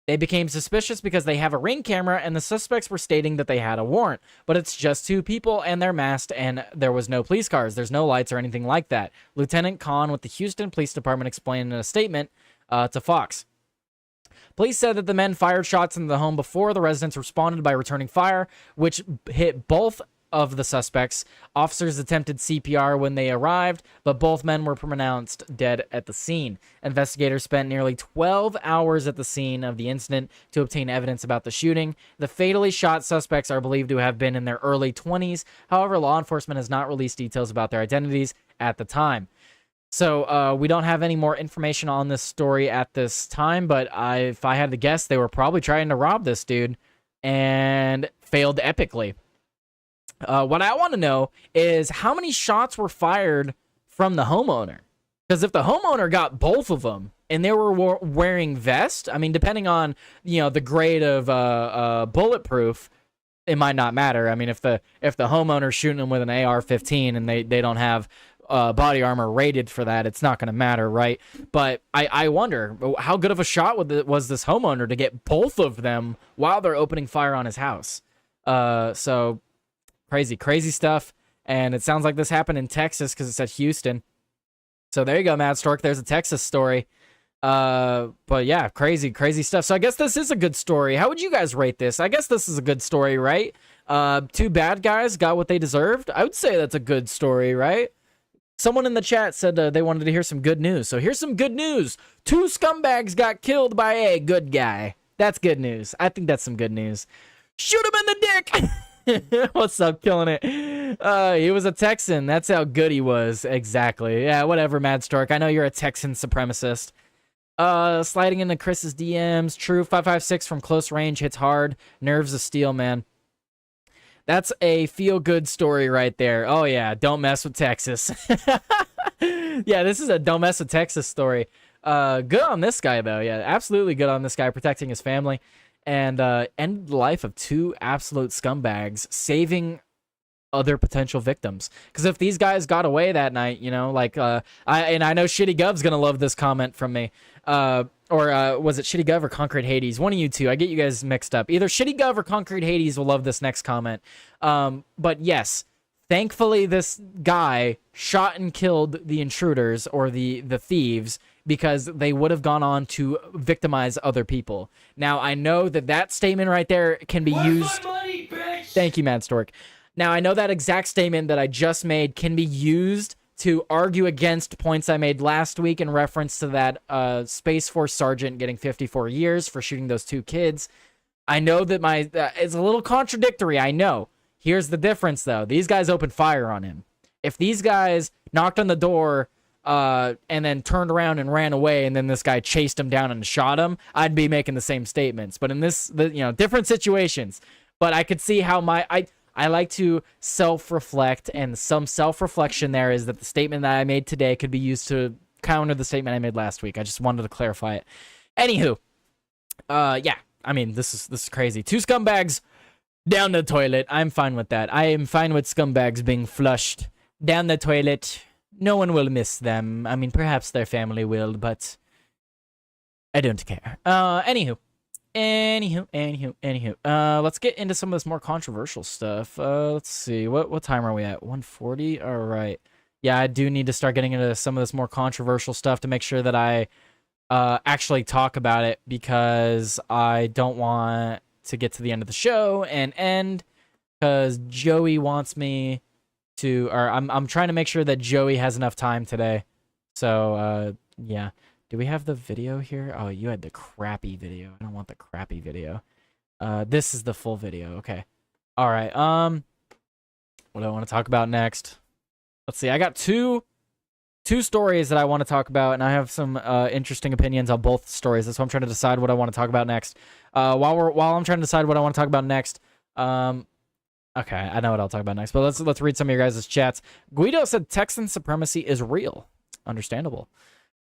They became suspicious because they have a Ring camera and the suspects were stating that they had a warrant, but it's just 2 people and they're masked and there was no police cars. There's no lights or anything like that. Lieutenant Kahn with the Houston Police Department explained in a statement to Fox. Police said that the men fired shots into the home before the residents responded by returning fire, which hit both of the suspects. Officers attempted CPR when they arrived, but both men were pronounced dead at the scene. Investigators spent nearly 12 hours at the scene of the incident to obtain evidence about the shooting. The fatally shot suspects are believed to have been in their early 20s. However, law enforcement has not released details about their identities at the time. So we don't have any more information on this story at this time, but if I had to guess, they were probably trying to rob this dude and failed epically. What I want to know is how many shots were fired from the homeowner. Because if the homeowner got both of them and they were wearing vests, I mean, depending on, the grade of bulletproof, it might not matter. I mean, if the homeowner's shooting them with an AR-15 and they don't have body armor rated for that, it's not going to matter, right? But I wonder, how good of a shot was this homeowner to get both of them while they're opening fire on his house? So... Crazy stuff, and it sounds like this happened in Texas because it said Houston. So there you go, Mad Stork. There's a Texas story. But yeah, crazy stuff. So I guess this is a good story. How would you guys rate this? I guess this is a good story, right? 2 bad guys got what they deserved. I would say that's a good story, right? Someone in the chat said they wanted to hear some good news. So here's some good news. 2 scumbags got killed by a good guy. That's good news. I think that's some good news. Shoot him in the dick! What's up, killing it? He was a Texan. That's how good he was. Exactly. Yeah, whatever, Mad Stork. I know you're a Texan supremacist. Sliding into Chris's DMs. True, 556 from close range hits hard. Nerves of steel, man. That's a feel-good story right there. Oh, yeah. Don't mess with Texas. Yeah, this is a don't mess with Texas story. Good on this guy, though. Yeah, absolutely good on this guy protecting his family. And end the life of 2 absolute scumbags, saving other potential victims. Because if these guys got away that night, I know Shitty Gov's gonna love this comment from me. Or was it Shitty Gov or Concrete Hades? One of you two. I get you guys mixed up. Either Shitty Gov or Concrete Hades will love this next comment. But yes, thankfully this guy shot and killed the intruders or the thieves, because they would have gone on to victimize other people. Now, I know that statement right there can be used... Money, bitch? Thank you, Mad Stork. Now, I know that exact statement that I just made can be used to argue against points I made last week in reference to that Space Force sergeant getting 54 years for shooting those 2 kids. I know that it's a little contradictory, I know. Here's the difference, though. These guys opened fire on him. If these guys knocked on the door and then turned around and ran away, and then this guy chased him down and shot him, I'd be making the same statements. But in this, different situations. But I could see how I like to self-reflect, and some self-reflection there is that the statement that I made today could be used to counter the statement I made last week. I just wanted to clarify it. Anywho, yeah, I mean, this is crazy. 2 scumbags down the toilet. I'm fine with that. I am fine with scumbags being flushed down the toilet. No one will miss them. I mean, perhaps their family will, but I don't care. Anywho. Let's get into some of this more controversial stuff. Let's see. What time are we at? 1:40? All right. Yeah, I do need to start getting into some of this more controversial stuff to make sure that I actually talk about it, because I don't want to get to the end of the show and end because Joey wants me to, or I'm trying to make sure that Joey has enough time today. So, yeah. Do we have the video here? Oh, you had the crappy video. I don't want the crappy video. This is the full video. Okay. All right. What do I want to talk about next? Let's see. I got two stories that I want to talk about, and I have some interesting opinions on both stories. That's why I'm trying to decide what I want to talk about next. While I'm trying to decide what I want to talk about next, okay, I know what I'll talk about next, but let's read some of your guys' chats. Guido said Texan supremacy is real. Understandable.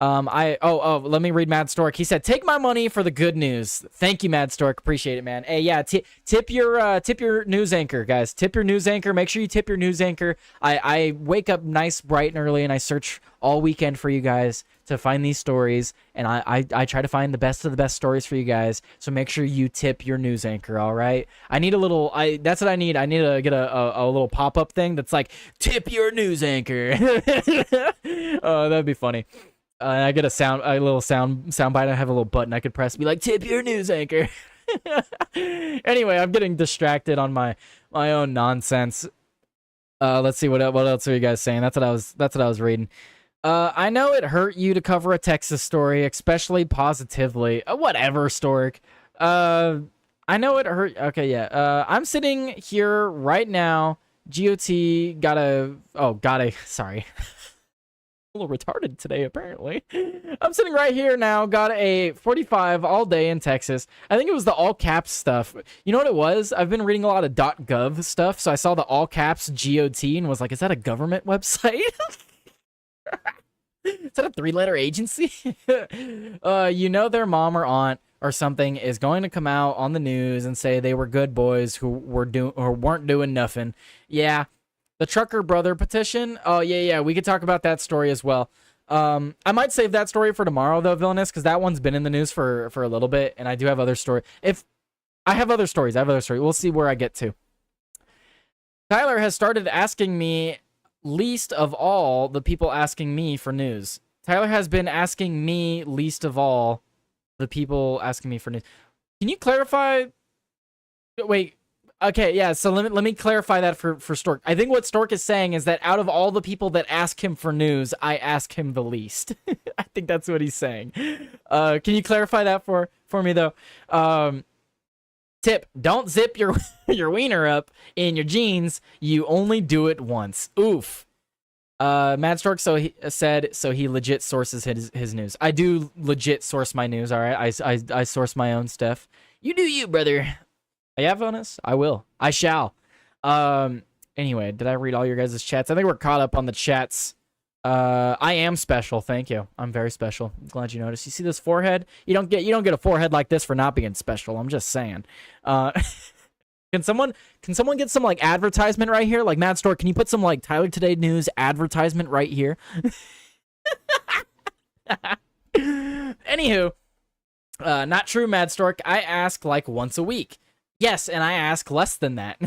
Let me read Mad Stork. He said, "Take my money for the good news." Thank you, Mad Stork. Appreciate it, man. Hey, yeah, tip your news anchor, guys. Tip your news anchor. Make sure you tip your news anchor. I wake up nice, bright, and early, and I search all weekend for you guys to find these stories, and I try to find the best of the best stories for you guys. So make sure you tip your news anchor. All right. I need a little. That's what I need. I need to get a little pop up thing that's like, tip your news anchor. Oh, that'd be funny. I get a little sound bite. I have a little button I could press, be like, tip your news anchor. Anyway, I'm getting distracted on my own nonsense. Let's see what else are you guys saying? That's what I was reading. I know it hurt you to cover a Texas story, especially positively. Whatever, Stork. I know it hurt. Okay, yeah. I'm sitting here right now. GOT sorry. A little retarded today, apparently. I'm sitting right here now, got a 45 all day in Texas. I think it was the all caps stuff. You know what it was? I've been reading a lot of .gov stuff, so I saw the all caps GOT and was like, is that a government website? Is that a 3-letter agency? Their mom or aunt or something is going to come out on the news and say they were good boys who weren't doing nothing. Yeah. The Trucker Brother petition. Oh, yeah. We could talk about that story as well. I might save that story for tomorrow, though, Villainous, because that one's been in the news for a little bit, and I do have other stories. I have other stories. We'll see where I get to. Tyler has started asking me, least of all the people asking me for news. Tyler has been asking me least of all the people asking me for news. Can you clarify? Wait. Okay, yeah, so let me clarify that for Stork. I think what Stork is saying is that out of all the people that ask him for news, I ask him the least. I think that's what he's saying. Can you clarify that for me, though? Tip, don't zip your wiener up in your jeans. You only do it once. Oof. Mad Stork he legit sources his news. I do legit source my news, all right? I source my own stuff. You do you, brother. Yeah, bonus. I will. I shall. Anyway, did I read all your guys' chats? I think we're caught up on the chats. I am special. Thank you. I'm very special. I'm glad you noticed. You see this forehead? You don't get a forehead like this for not being special. I'm just saying. Can someone get some like advertisement right here? Like Mad Store, can you put some like Tyler Today News advertisement right here? Anywho, not true, Mad Stork. I ask like once a week. Yes, and I ask less than that.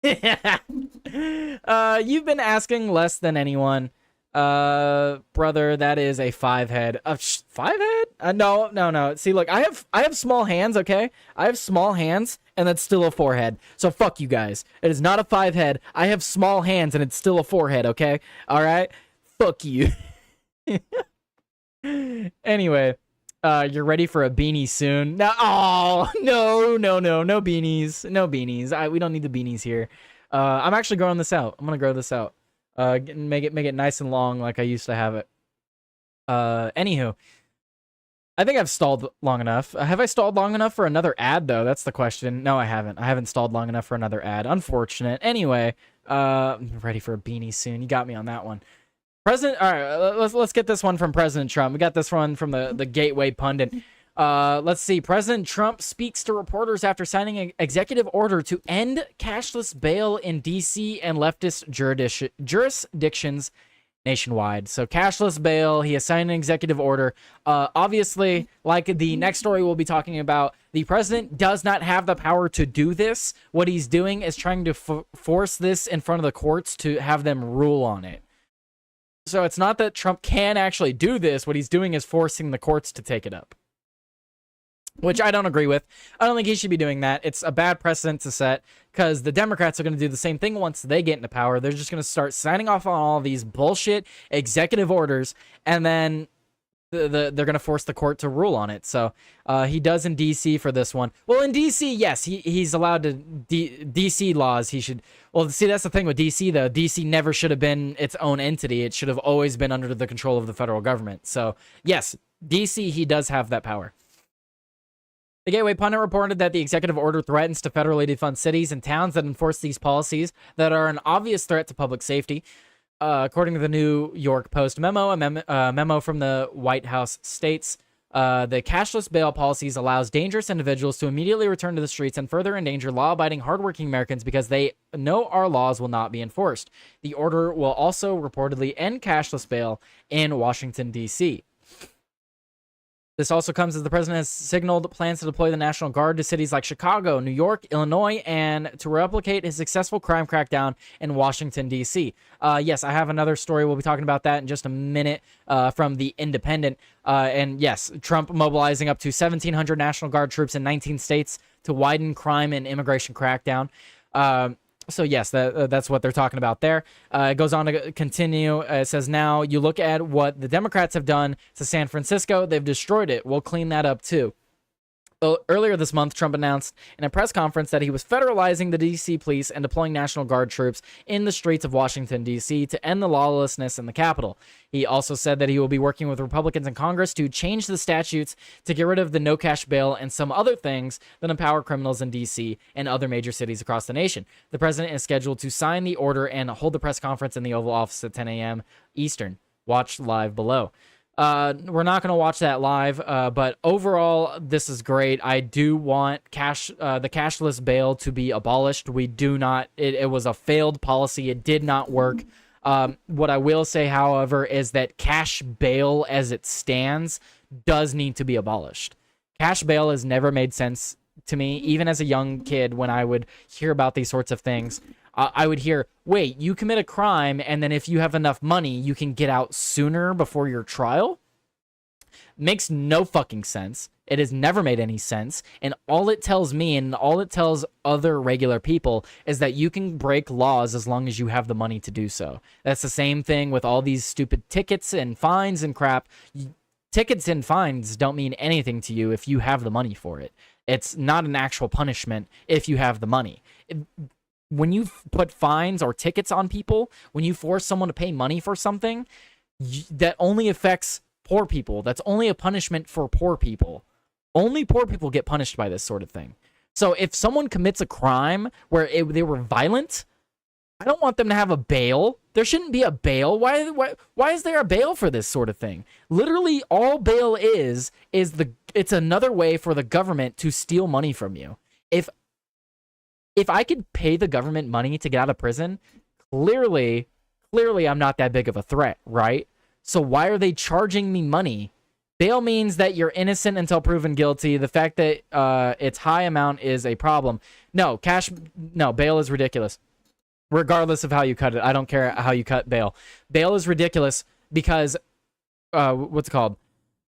You've been asking less than anyone. Brother, that is a 5-head. 5-head? No. See, look, I have small hands, okay? I have small hands, and that's still a 4-head. So fuck you guys. It is not a 5-head. I have small hands, and it's still a 4-head, okay? All right? Fuck you. Anyway. You're ready for a beanie soon. No, no beanies. No beanies. We don't need the beanies here. I'm actually growing this out. I'm gonna grow this out. Make it nice and long like I used to have it. Anywho, I think I've stalled long enough. Have I stalled long enough for another ad, though? That's the question. No, I haven't. I haven't stalled long enough for another ad. Unfortunate. Anyway, I'm ready for a beanie soon. You got me on that one. All right, let's get this one from President Trump. We got this one from the Gateway Pundit. Let's see. President Trump speaks to reporters after signing an executive order to end cashless bail in D.C. and leftist jurisdictions nationwide. So cashless bail, he has signed an executive order. Obviously, like the next story we'll be talking about, the president does not have the power to do this. What he's doing is trying to force this in front of the courts to have them rule on it. So it's not that Trump can actually do this. What he's doing is forcing the courts to take it up, which I don't agree with. I don't think he should be doing that. It's a bad precedent to set because the Democrats are going to do the same thing once they get into power. They're just going to start signing off on all these bullshit executive orders, and then they're going to force the court to rule on it. So he does in D.C. for this one. Well, in D.C., yes, he's allowed to. D.C. laws, he should. Well, see, that's the thing with D.C., though. D.C. never should have been its own entity. It should have always been under the control of the federal government. So, yes, D.C., he does have that power. The Gateway Pundit reported that the executive order threatens to federally defund cities and towns that enforce these policies that are an obvious threat to public safety. According to the New York Post memo, a memo from the White House states, the cashless bail policies allows dangerous individuals to immediately return to the streets and further endanger law-abiding, hardworking Americans because they know our laws will not be enforced. The order will also reportedly end cashless bail in Washington, D.C. This also comes as the president has signaled plans to deploy the National Guard to cities like Chicago, New York, Illinois, and to replicate his successful crime crackdown in Washington, D.C. Yes, I have another story. We'll be talking about that in just a minute from The Independent. And yes, Trump mobilizing up to 1,700 National Guard troops in 19 states to widen crime and immigration crackdown. So yes, that's what they're talking about there. It goes on to continue. It says, now you look at what the Democrats have done to San Francisco. They've destroyed it. We'll clean that up too. Earlier this month, Trump announced in a press conference that he was federalizing the D.C. police and deploying National Guard troops in the streets of Washington, D.C. to end the lawlessness in the Capitol. He also said that he will be working with Republicans in Congress to change the statutes to get rid of the no-cash bail and some other things that empower criminals in D.C. and other major cities across the nation. The president is scheduled to sign the order and hold the press conference in the Oval Office at 10 a.m. Eastern. Watch live below. We're not going to watch that live, but overall, this is great. I do want the cashless bail to be abolished. We do not. It was a failed policy. It did not work. What I will say, however, is that cash bail as it stands does need to be abolished. Cash bail has never made sense to me, even as a young kid when I would hear about these sorts of things. I would hear, wait, you commit a crime, and then if you have enough money, you can get out sooner before your trial? Makes no fucking sense. It has never made any sense. And all it tells me and all it tells other regular people is that you can break laws as long as you have the money to do so. That's the same thing with all these stupid tickets and fines and crap. Tickets and fines don't mean anything to you if you have the money for it. It's not an actual punishment if you have the money. When you put fines or tickets on people, when you force someone to pay money for something, that only affects poor people. That's only a punishment for poor people. Only poor people get punished by this sort of thing. So if someone commits a crime where they were violent, I don't want them to have a bail. There shouldn't be a bail. Why is there a bail for this sort of thing? Literally, all bail is it's another way for the government to steal money from you. If I could pay the government money to get out of prison, clearly I'm not that big of a threat, right? So why are they charging me money? Bail means that you're innocent until proven guilty. The fact that it's high amount is a problem. No, bail is ridiculous. Regardless of how you cut it. I don't care how you cut bail. Bail is ridiculous because, what's it called?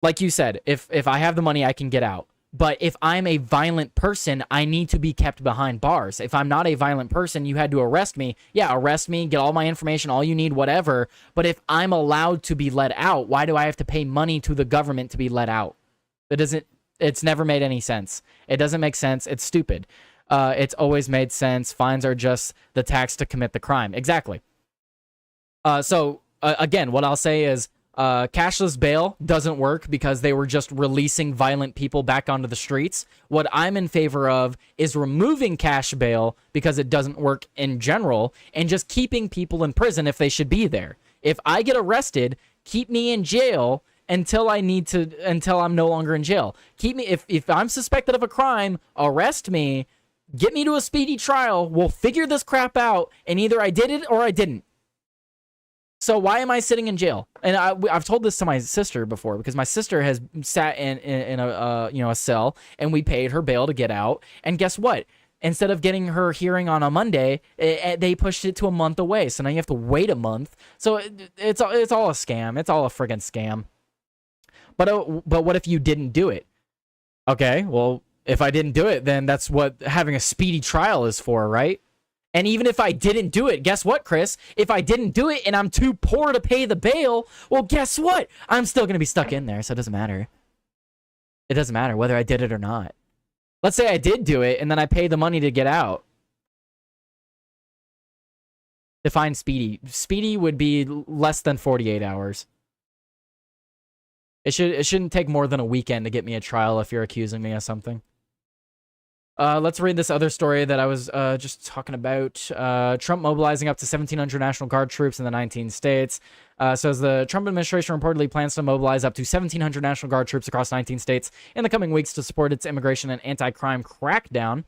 Like you said, if I have the money, I can get out. But if I'm a violent person, I need to be kept behind bars. If I'm not a violent person, you had to arrest me. Yeah, arrest me, get all my information, all you need, whatever. But if I'm allowed to be let out, why do I have to pay money to the government to be let out? It's never made any sense. It doesn't make sense. It's stupid. It's always made sense. Fines are just the tax to commit the crime. Exactly. Again, what I'll say is cashless bail doesn't work because they were just releasing violent people back onto the streets. What I'm in favor of is removing cash bail because it doesn't work in general, and just keeping people in prison if they should be there. If I get arrested, keep me in jail until I'm no longer in jail. Keep me, if I'm suspected of a crime, arrest me, get me to a speedy trial, we'll figure this crap out, and either I did it or I didn't. So why am I sitting in jail? And I've told this to my sister before, because my sister has sat in a cell, and we paid her bail to get out. And guess what? Instead of getting her hearing on a Monday, they pushed it to a month away. So now you have to wait a month. So it's all a scam. It's all a friggin' scam. But what if you didn't do it? Okay, well, if I didn't do it, then that's what having a speedy trial is for, right? And even if I didn't do it, guess what, Chris? If I didn't do it and I'm too poor to pay the bail, well, guess what? I'm still going to be stuck in there, so it doesn't matter. It doesn't matter whether I did it or not. Let's say I did do it and then I pay the money to get out. Define speedy. Speedy would be less than 48 hours. It shouldn't take more than a weekend to get me a trial if you're accusing me of something. Let's read this other story that I was just talking about. Trump mobilizing up to 1,700 National Guard troops in the 19 states. Says the Trump administration reportedly plans to mobilize up to 1,700 National Guard troops across 19 states in the coming weeks to support its immigration and anti-crime crackdown. I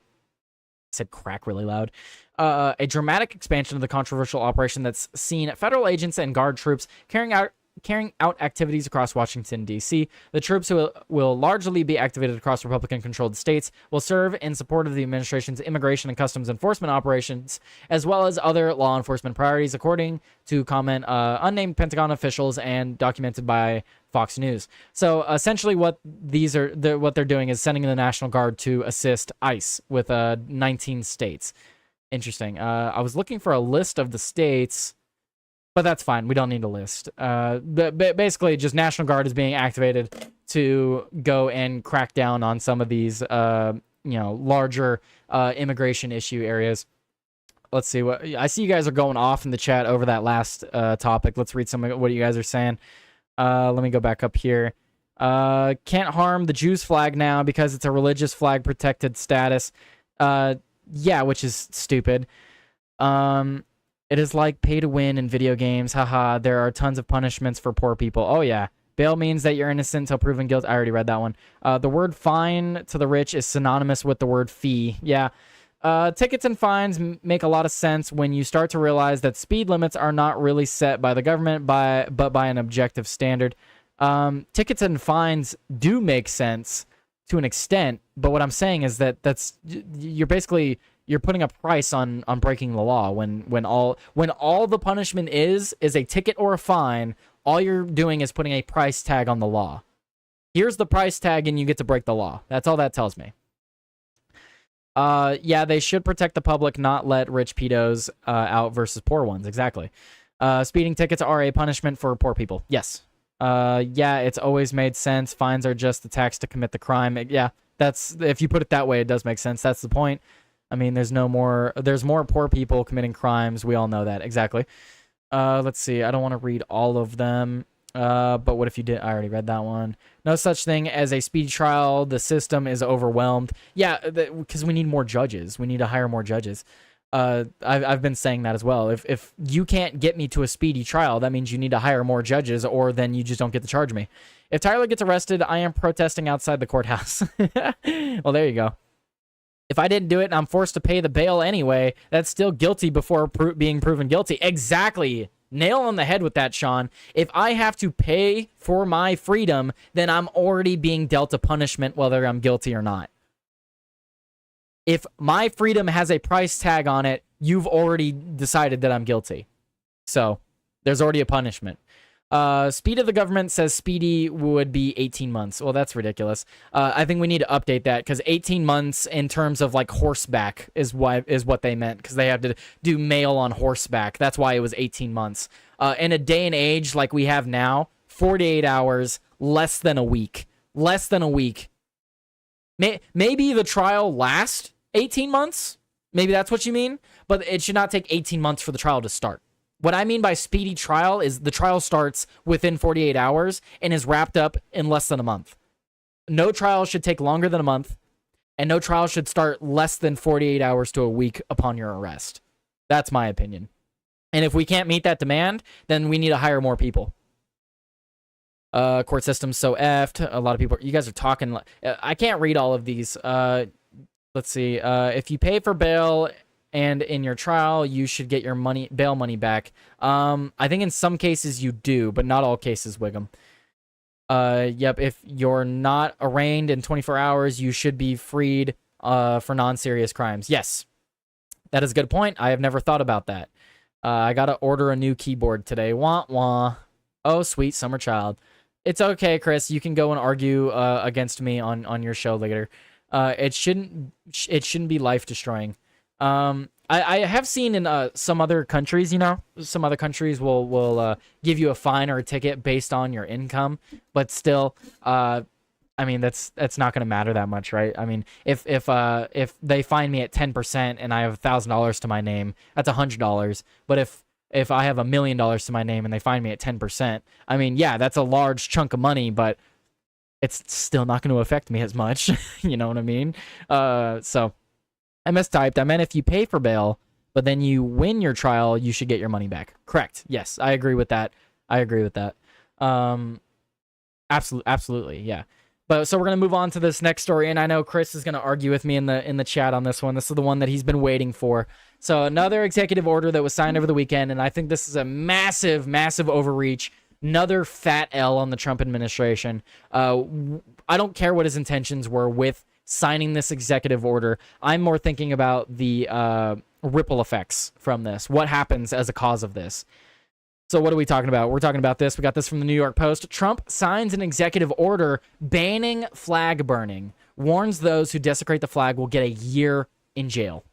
said crack really loud. A dramatic expansion of the controversial operation that's seen federal agents and Guard troops carrying out activities across Washington, D.C. The troops, who will largely be activated across Republican-controlled states, will serve in support of the administration's immigration and customs enforcement operations, as well as other law enforcement priorities, according to comment unnamed Pentagon officials and documented by Fox News. So essentially what they're doing is sending in the National Guard to assist ICE with 19 states. Interesting. I was looking for a list of the states, but that's fine. We don't need a list. Basically, just National Guard is being activated to go and crack down on some of these, larger immigration issue areas. Let's see what I see. You guys are going off in the chat over that last topic. Let's read some of what you guys are saying. Let me go back up here. Can't harm the Jews flag now because it's a religious flag protected status. Yeah, which is stupid. It is like pay to win in video games. Haha, there are tons of punishments for poor people. Oh, yeah. Bail means that you're innocent until proven guilty. I already read that one. The word fine to the rich is synonymous with the word fee. Yeah. Tickets and fines make a lot of sense when you start to realize that speed limits are not really set by the government, but by an objective standard. Tickets and fines do make sense to an extent, but what I'm saying is that you're putting a price on breaking the law when all the punishment is a ticket or a fine. All you're doing is putting a price tag on the law. Here's the price tag and you get to break the law. That's all that tells me. Yeah, they should protect the public, not let rich pedos out versus poor ones. Exactly. Speeding tickets are a punishment for poor people. Yes. Yeah, it's always made sense. Fines are just the tax to commit the crime. Yeah, that's, if you put it that way, it does make sense. That's the point. I mean, there's more poor people committing crimes. We all know that. Exactly. Let's see. I don't want to read all of them. But what if you did? I already read that one. No such thing as a speedy trial. The system is overwhelmed. Yeah, because we need more judges. We need to hire more judges. I've been saying that as well. If you can't get me to a speedy trial, that means you need to hire more judges, or then you just don't get to charge me. If Tyler gets arrested, I am protesting outside the courthouse. Well, there you go. If I didn't do it and I'm forced to pay the bail anyway, that's still guilty before being proven guilty. Exactly. Nail on the head with that, Sean. If I have to pay for my freedom, then I'm already being dealt a punishment whether I'm guilty or not. If my freedom has a price tag on it, you've already decided that I'm guilty. So there's already a punishment. Speed of the government says speedy would be 18 months. Well, that's ridiculous. I think we need to update that, because 18 months in terms of like horseback is what they meant, because they have to do mail on horseback. That's why it was 18 months. In a day and age like we have now, 48 hours, less than a week. Less than a week. Maybe the trial lasts 18 months. Maybe that's what you mean. But it should not take 18 months for the trial to start. What I mean by speedy trial is the trial starts within 48 hours and is wrapped up in less than a month. No trial should take longer than a month, and no trial should start less than 48 hours to a week upon your arrest. That's my opinion. And if we can't meet that demand, then we need to hire more people. Court system's so effed. A lot of people, you guys are talking. I can't read all of these. Let's see. If you pay for bail and in your trial, you should get your bail money back. I think in some cases you do, but not all cases, Wiggum. Yep, if you're not arraigned in 24 hours, you should be freed for non-serious crimes. Yes, that is a good point. I have never thought about that. I gotta order a new keyboard today. Wah, wah. Oh, sweet summer child. It's okay, Chris. You can go and argue against me on your show later. It shouldn't be life-destroying. I have seen in some other countries, some other countries will give you a fine or a ticket based on your income, but still, I mean that's not going to matter that much, right? I mean, if they fine me at 10% and I have $1,000 to my name, that's $100. But if I have $1 million to my name and they fine me at 10%, I mean, yeah, that's a large chunk of money, but it's still not going to affect me as much. You know what I mean? So I mistyped. I meant if you pay for bail, but then you win your trial, you should get your money back. Correct. Yes, I agree with that. Absolutely, yeah. But so we're gonna move on to this next story, and I know Chris is gonna argue with me in the chat on this one. This is the one that he's been waiting for. So another executive order that was signed over the weekend, and I think this is a massive, massive overreach. Another fat L on the Trump administration. I don't care what his intentions were with signing this executive order. I'm more thinking about the ripple effects from this. What happens as a cause of this? So what are we talking about? We're talking about this. We got this from the New York Post. Trump signs an executive order banning flag burning. Warns those who desecrate the flag will get a year in jail.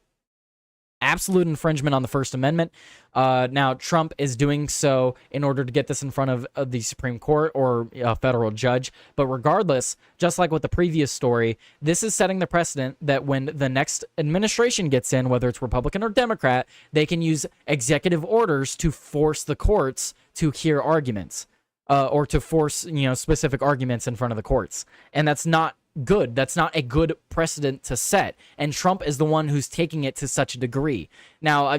Absolute infringement on the First Amendment. Now, Trump is doing so in order to get this in front of the Supreme Court or a federal judge. But regardless, just like with the previous story, this is setting the precedent that when the next administration gets in, whether it's Republican or Democrat, they can use executive orders to force the courts to hear arguments or to force, specific arguments in front of the courts. And that's not good. That's not a good precedent to set. And Trump is the one who's taking it to such a degree. Now,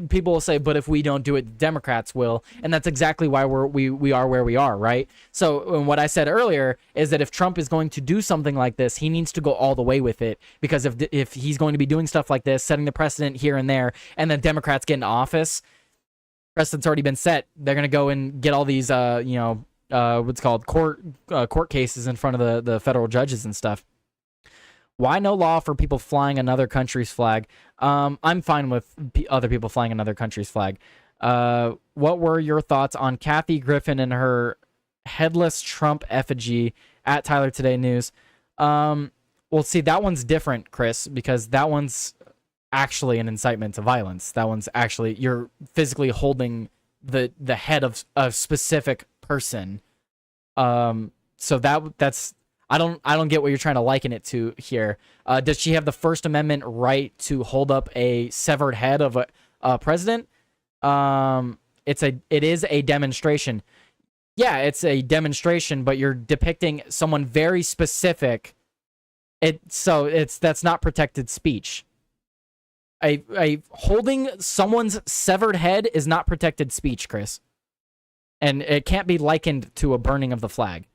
people will say, but if we don't do it, the Democrats will. And that's exactly why we are where we are, right? So what I said earlier is that if Trump is going to do something like this, he needs to go all the way with it. Because if he's going to be doing stuff like this, setting the precedent here and there, and then Democrats get into office, precedent's already been set. They're going to go and get all these, what's called court cases in front of the federal judges and stuff. Why no law for people flying another country's flag? I'm fine with other people flying another country's flag. What were your thoughts on Kathy Griffin and her headless Trump effigy at Tyler Today News? Well, see, that one's different, Chris, because that one's actually an incitement to violence. That one's actually, you're physically holding the head of a specific person. So that's I don't get what you're trying to liken it to here. Does she have the First Amendment right to hold up a severed head of a president? It is a demonstration. Yeah, it's a demonstration, but you're depicting someone very specific. That's not protected speech. A holding someone's severed head is not protected speech, Chris. And it can't be likened to a burning of the flag.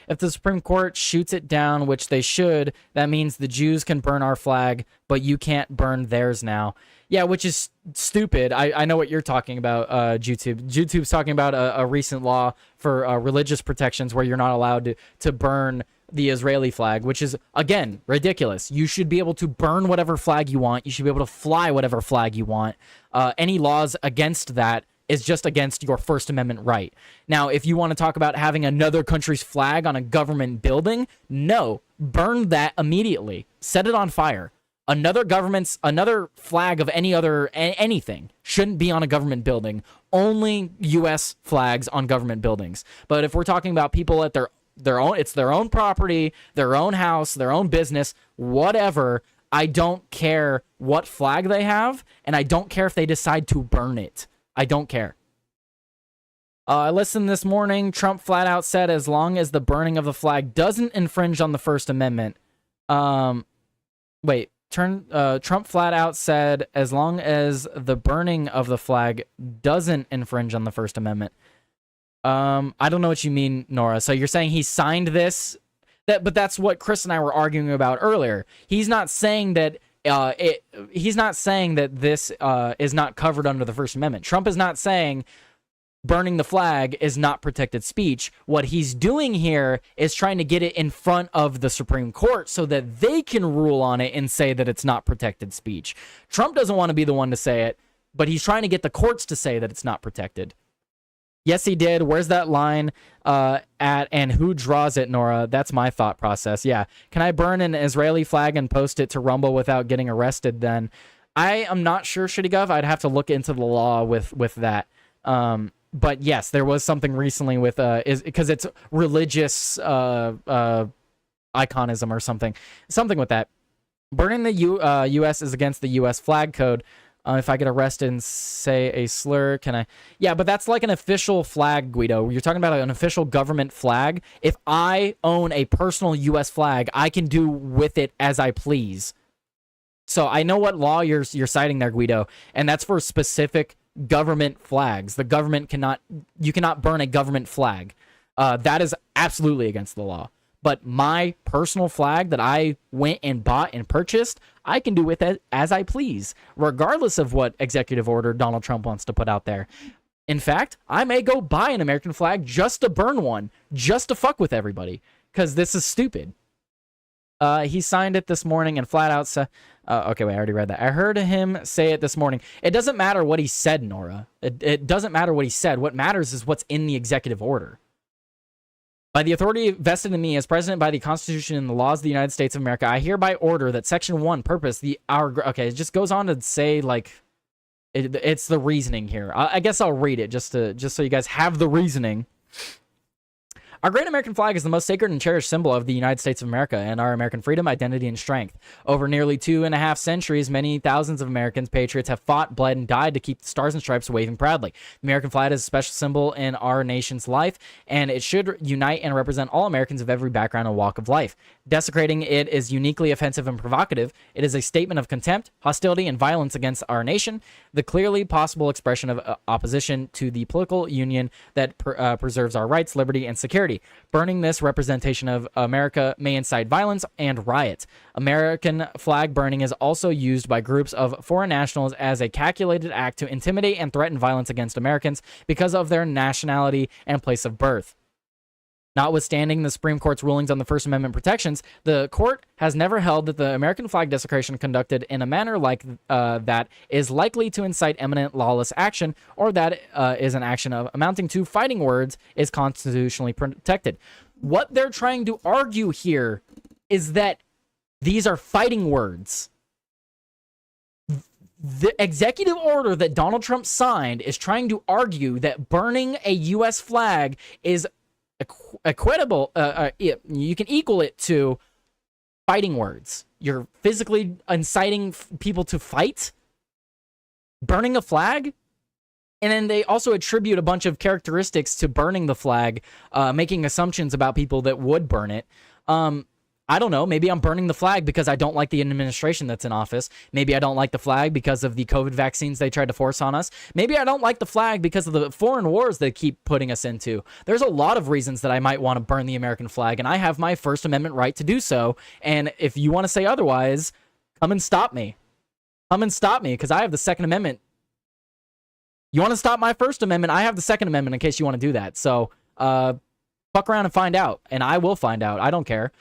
If the Supreme Court shoots it down, which they should, that means the Jews can burn our flag, but you can't burn theirs now. Yeah, which is stupid. I know what you're talking about, YouTube. YouTube's talking about a recent law for religious protections where you're not allowed to burn the Israeli flag, which is, again, ridiculous. You should be able to burn whatever flag you want. You should be able to fly whatever flag you want. Any laws against that is just against your First Amendment right. Now, if you want to talk about having another country's flag on a government building, no, burn that immediately. Set it on fire. Another flag of anything shouldn't be on a government building. Only U.S. flags on government buildings. But if we're talking about people at it's their own property, their own house, their own business, whatever, I don't care what flag they have, and I don't care if they decide to burn it. I don't care. I listened this morning. Trump flat out said as long as the burning of the flag doesn't infringe on the First Amendment. Trump flat out said as long as the burning of the flag doesn't infringe on the First Amendment. I don't know what you mean, Nora. So you're saying he signed this? But that's what Chris and I were arguing about earlier. He's not saying that he's not saying that this is not covered under the First Amendment. Trump is not saying burning the flag is not protected speech. What he's doing here is trying to get it in front of the Supreme Court so that they can rule on it and say that it's not protected speech. Trump doesn't want to be the one to say it, but he's trying to get the courts to say that it's not protected. Yes, he did. Where's that line at, and who draws it, Nora? That's my thought process. Yeah. Can I burn an Israeli flag and post it to Rumble without getting arrested then? I am not sure, Shitty Gov. I'd have to look into the law with that. But yes, there was something recently with because it's religious iconism or something with that. Burning the U.S. is against the U.S. flag code. If I get arrested and say a slur, can I? Yeah, but that's like an official flag, Guido. You're talking about an official government flag. If I own a personal U.S. flag, I can do with it as I please. So I know what law you're citing there, Guido, and that's for specific government flags. The government you cannot burn a government flag. That is absolutely against the law. But my personal flag that I went and bought and purchased, I can do with it as I please, regardless of what executive order Donald Trump wants to put out there. In fact, I may go buy an American flag just to burn one, just to fuck with everybody, because this is stupid. He signed it this morning and flat out said, okay, wait, I already read that. I heard him say it this morning. It doesn't matter what he said, Nora. It doesn't matter what he said. What matters is what's in the executive order. By the authority vested in me as president by the Constitution and the laws of the United States of America, I hereby order that Section 1 purpose okay, it just goes on to say, like, it's the reasoning here. I guess I'll read it just so you guys have the reasoning. Our great American flag is the most sacred and cherished symbol of the United States of America and our American freedom, identity, and strength. Over nearly 2.5 centuries, many thousands of Americans, patriots, have fought, bled, and died to keep the stars and stripes waving proudly. The American flag is a special symbol in our nation's life, and it should unite and represent all Americans of every background and walk of life. Desecrating it is uniquely offensive and provocative. It is a statement of contempt, hostility, and violence against our nation, the clearly possible expression of opposition to the political union that preserves our rights, liberty, and security. Burning this representation of America may incite violence and riot. American flag burning is also used by groups of foreign nationals as a calculated act to intimidate and threaten violence against Americans because of their nationality and place of birth. Notwithstanding the Supreme Court's rulings on the First Amendment protections, the court has never held that the American flag desecration conducted in a manner like that is likely to incite imminent lawless action, or that is an action of amounting to fighting words is constitutionally protected. What they're trying to argue here is that these are fighting words. The executive order that Donald Trump signed is trying to argue that burning a U.S. flag is equitable. You can equal it to fighting words. You're physically inciting people to fight, burning a flag, and then they also attribute a bunch of characteristics to burning the flag, making assumptions about people that would burn it. I don't know. Maybe I'm burning the flag because I don't like the administration that's in office. Maybe I don't like the flag because of the COVID vaccines they tried to force on us. Maybe I don't like the flag because of the foreign wars they keep putting us into. There's a lot of reasons that I might want to burn the American flag, and I have my First Amendment right to do so. And if you want to say otherwise, come and stop me. Come and stop me, because I have the Second Amendment. You want to stop my First Amendment? I have the Second Amendment in case you want to do that. So, fuck around and find out. And I will find out. I don't care.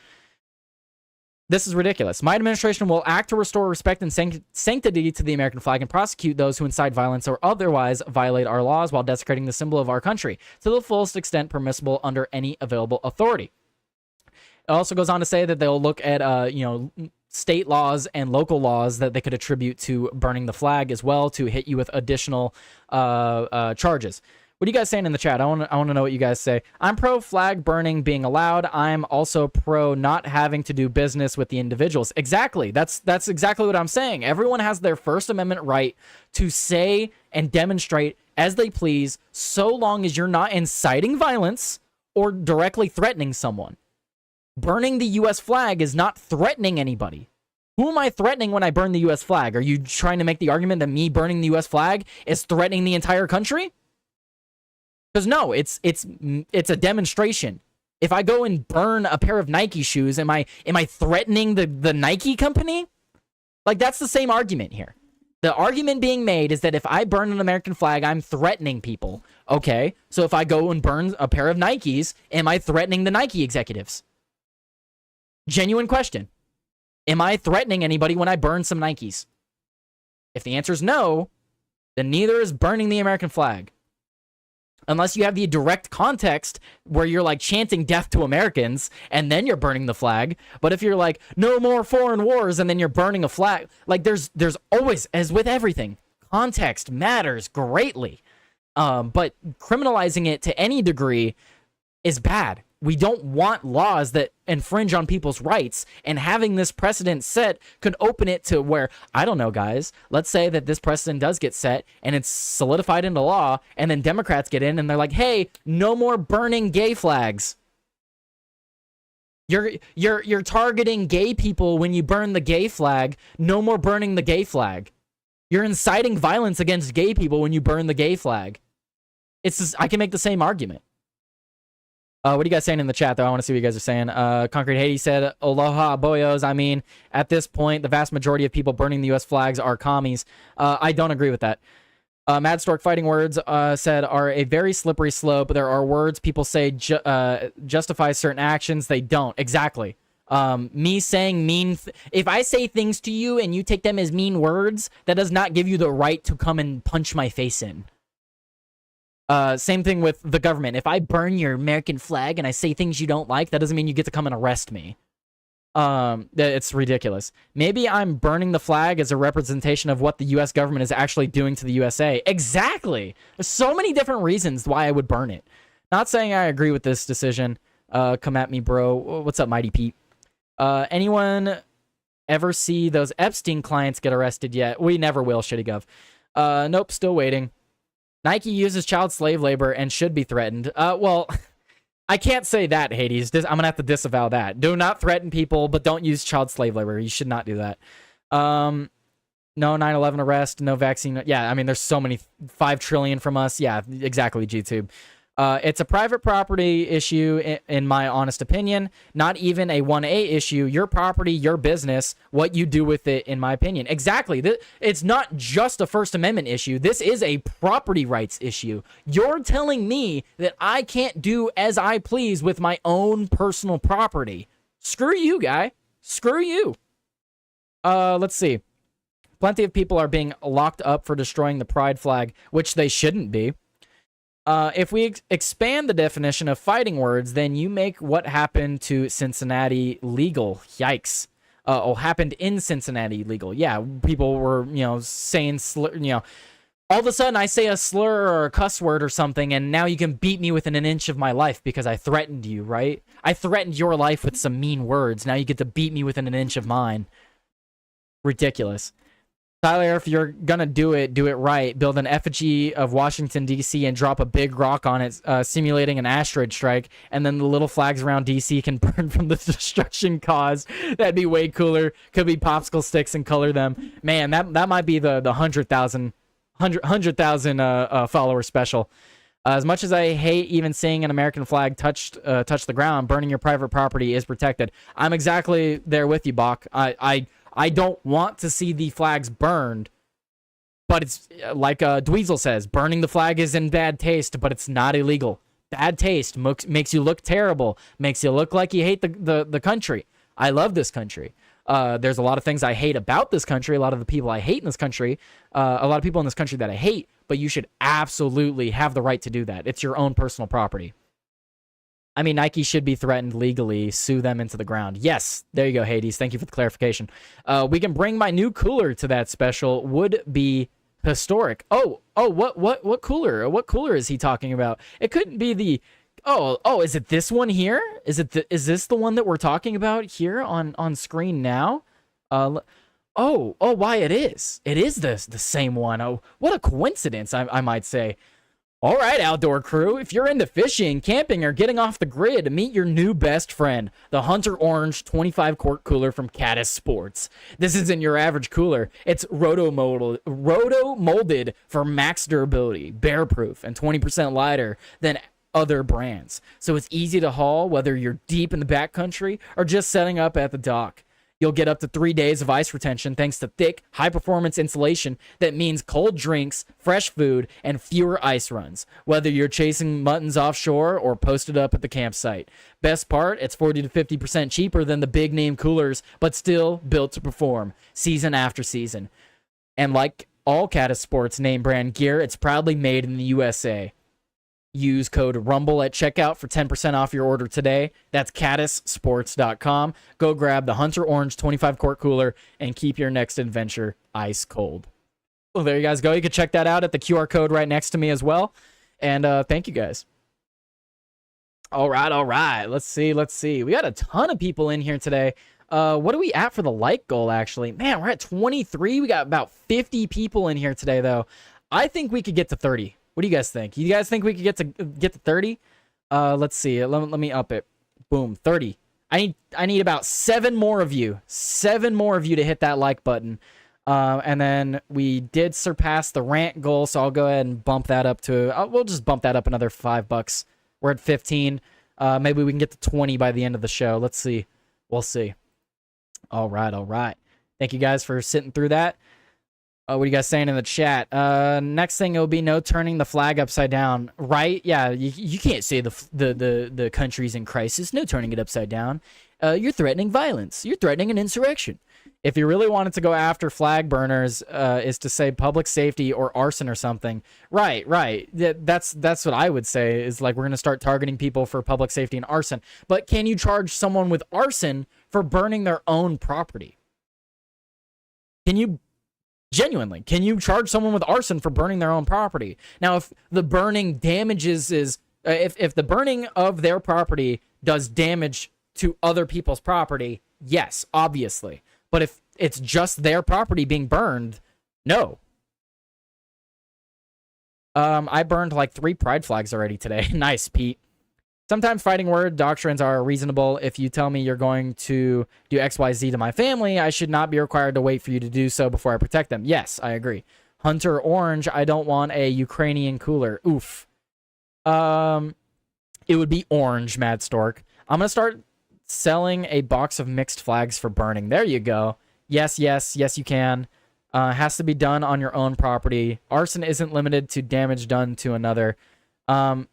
This is ridiculous. My administration will act to restore respect and sanctity to the American flag and prosecute those who incite violence or otherwise violate our laws while desecrating the symbol of our country to the fullest extent permissible under any available authority. It also goes on to say that they'll look at, state laws and local laws that they could attribute to burning the flag as well to hit you with additional charges. What are you guys saying in the chat? I want to know what you guys say. I'm pro flag burning being allowed. I'm also pro not having to do business with the individuals. Exactly. That's exactly what I'm saying. Everyone has their First Amendment right to say and demonstrate as they please, so long as you're not inciting violence or directly threatening someone. Burning the U.S. flag is not threatening anybody. Who am I threatening when I burn the U.S. flag? Are you trying to make the argument that me burning the U.S. flag is threatening the entire country? Because no, it's a demonstration. If I go and burn a pair of Nike shoes, am I threatening the Nike company? Like, that's the same argument here. The argument being made is that if I burn an American flag, I'm threatening people. Okay, so if I go and burn a pair of Nikes, am I threatening the Nike executives? Genuine question. Am I threatening anybody when I burn some Nikes? If the answer is no, then neither is burning the American flag. Unless you have the direct context where you're like chanting death to Americans and then you're burning the flag. But if you're like, no more foreign wars, and then you're burning a flag, like there's always, as with everything, context matters greatly. But criminalizing it to any degree is bad. We don't want laws that infringe on people's rights, and having this precedent set could open it to where, I don't know, guys, let's say that this precedent does get set and it's solidified into law, and then Democrats get in and they're like, hey, no more burning gay flags. You're targeting gay people when you burn the gay flag. No more burning the gay flag. You're inciting violence against gay people when you burn the gay flag. It's just, I can make the same argument. What are you guys saying in the chat, though? I want to see what you guys are saying. Concrete Haiti said, aloha, boyos. I mean, at this point, the vast majority of people burning the U.S. flags are commies. I don't agree with that. Mad Stork Fighting Words said, are a very slippery slope. There are words people say justify certain actions. They don't. Exactly. Me saying mean... if I say things to you and you take them as mean words, that does not give you the right to come and punch my face in. Same thing with the government. If I burn your American flag and I say things you don't like, that doesn't mean you get to come and arrest me. It's ridiculous. Maybe I'm burning the flag as a representation of what the U.S. government is actually doing to the USA. Exactly. There's so many different reasons why I would burn it. Not saying I agree with this decision. Come at me, bro. What's up, Mighty Pete? Anyone ever see those Epstein clients get arrested yet? We never will, Shitty Gov. Nope, still waiting. Nike uses child slave labor and should be threatened. Well, I can't say that, Hades. I'm going to have to disavow that. Do not threaten people, but don't use child slave labor. You should not do that. No 9/11 arrest, no vaccine. Yeah, I mean, there's so many. 5 trillion from us. Yeah, exactly, GTube. It's a private property issue, in my honest opinion. Not even a 1A issue. Your property, your business, what you do with it, in my opinion. Exactly. It's not just a First Amendment issue. This is a property rights issue. You're telling me that I can't do as I please with my own personal property. Screw you, guy. Screw you. Let's see. Plenty of people are being locked up for destroying the pride flag, which they shouldn't be. If we expand the definition of fighting words, then you make what happened to Cincinnati legal. Yikes. Happened in Cincinnati legal. Yeah, people were, saying, all of a sudden I say a slur or a cuss word or something, and now you can beat me within an inch of my life because I threatened you, right? I threatened your life with some mean words. Now you get to beat me within an inch of mine. Ridiculous. Tyler, if you're gonna do it right. Build an effigy of Washington, D.C. and drop a big rock on it, simulating an asteroid strike, and then the little flags around D.C. can burn from the destruction caused. That'd be way cooler. Could be popsicle sticks and color them. Man, that might be the 100,000 follower special. As much as I hate even seeing an American flag touch the ground, burning your private property is protected. I'm exactly there with you, Bach. I don't want to see the flags burned, but it's like Dweezil says, burning the flag is in bad taste, but it's not illegal. Bad taste makes you look terrible, makes you look like you hate the country. I love this country. There's a lot of things I hate about this country, a lot of the people I hate in this country, a lot of people in this country that I hate, but you should absolutely have the right to do that. It's your own personal property. I mean, Nike should be threatened legally, sue them into the ground. Yes, there you go, Hades. Thank you for the clarification. We can bring my new cooler to that special. Would be Historic. What cooler? What cooler is he talking about? It couldn't be the. Oh, is it this one here? Is this the one that we're talking about here on screen now? Why it is. It is the same one. Oh, what a coincidence, I might say. All right, outdoor crew, if you're into fishing, camping, or getting off the grid, meet your new best friend, the Hunter Orange 25-quart cooler from Caddis Sports. This isn't your average cooler. It's roto-molded for max durability, bear-proof, and 20% lighter than other brands. So it's easy to haul whether you're deep in the backcountry or just setting up at the dock. You'll get up to 3 days of ice retention thanks to thick, high-performance insulation that means cold drinks, fresh food, and fewer ice runs, whether you're chasing muttons offshore or posted up at the campsite. Best part, it's 40 to 50% cheaper than the big-name coolers, but still built to perform, season after season. And like all Caddis Sports name-brand gear, it's proudly made in the USA. Use code RUMBLE at checkout for 10% off your order today. That's caddissports.com. Go grab the Hunter Orange 25-quart cooler and keep your next adventure ice cold. Well, there you guys go. You can check that out at the QR code right next to me as well. And thank you guys. All right. Let's see. We got a ton of people in here today. What are we at for the like goal, actually? Man, we're at 23. We got about 50 people in here today, though. I think we could get to 30. What do you guys think? You guys think we could get to 30? Let's see. Let me up it. Boom, 30. I need about 7 more of you. 7 more of you to hit that like button. And then we did surpass the rant goal, so I'll go ahead and bump that up to. We'll just bump that up another $5. We're at 15. Maybe we can get to 20 by the end of the show. Let's see. We'll see. All right. Thank you guys for sitting through that. What are you guys saying in the chat? Next thing, it'll be no turning the flag upside down, right? Yeah, you can't say the country's in crisis. No turning it upside down. You're threatening violence. You're threatening an insurrection. If you really wanted to go after flag burners, is to say public safety or arson or something. Right. That's what I would say is like we're going to start targeting people for public safety and arson. But can you charge someone with arson for burning their own property? Genuinely, can you charge someone with arson for burning their own property? Now, if the burning damages if the burning of their property does damage to other people's property, yes, obviously. But if it's just their property being burned, no. I burned like 3 pride flags already today. Nice, Pete. Sometimes fighting word doctrines are reasonable. If you tell me you're going to do XYZ to my family, I should not be required to wait for you to do so before I protect them. Yes, I agree. Hunter Orange, I don't want a Ukrainian cooler. Oof. It would be orange, Mad Stork. I'm going to start selling a box of mixed flags for burning. There you go. Yes, you can. Has to be done on your own property. Arson isn't limited to damage done to another.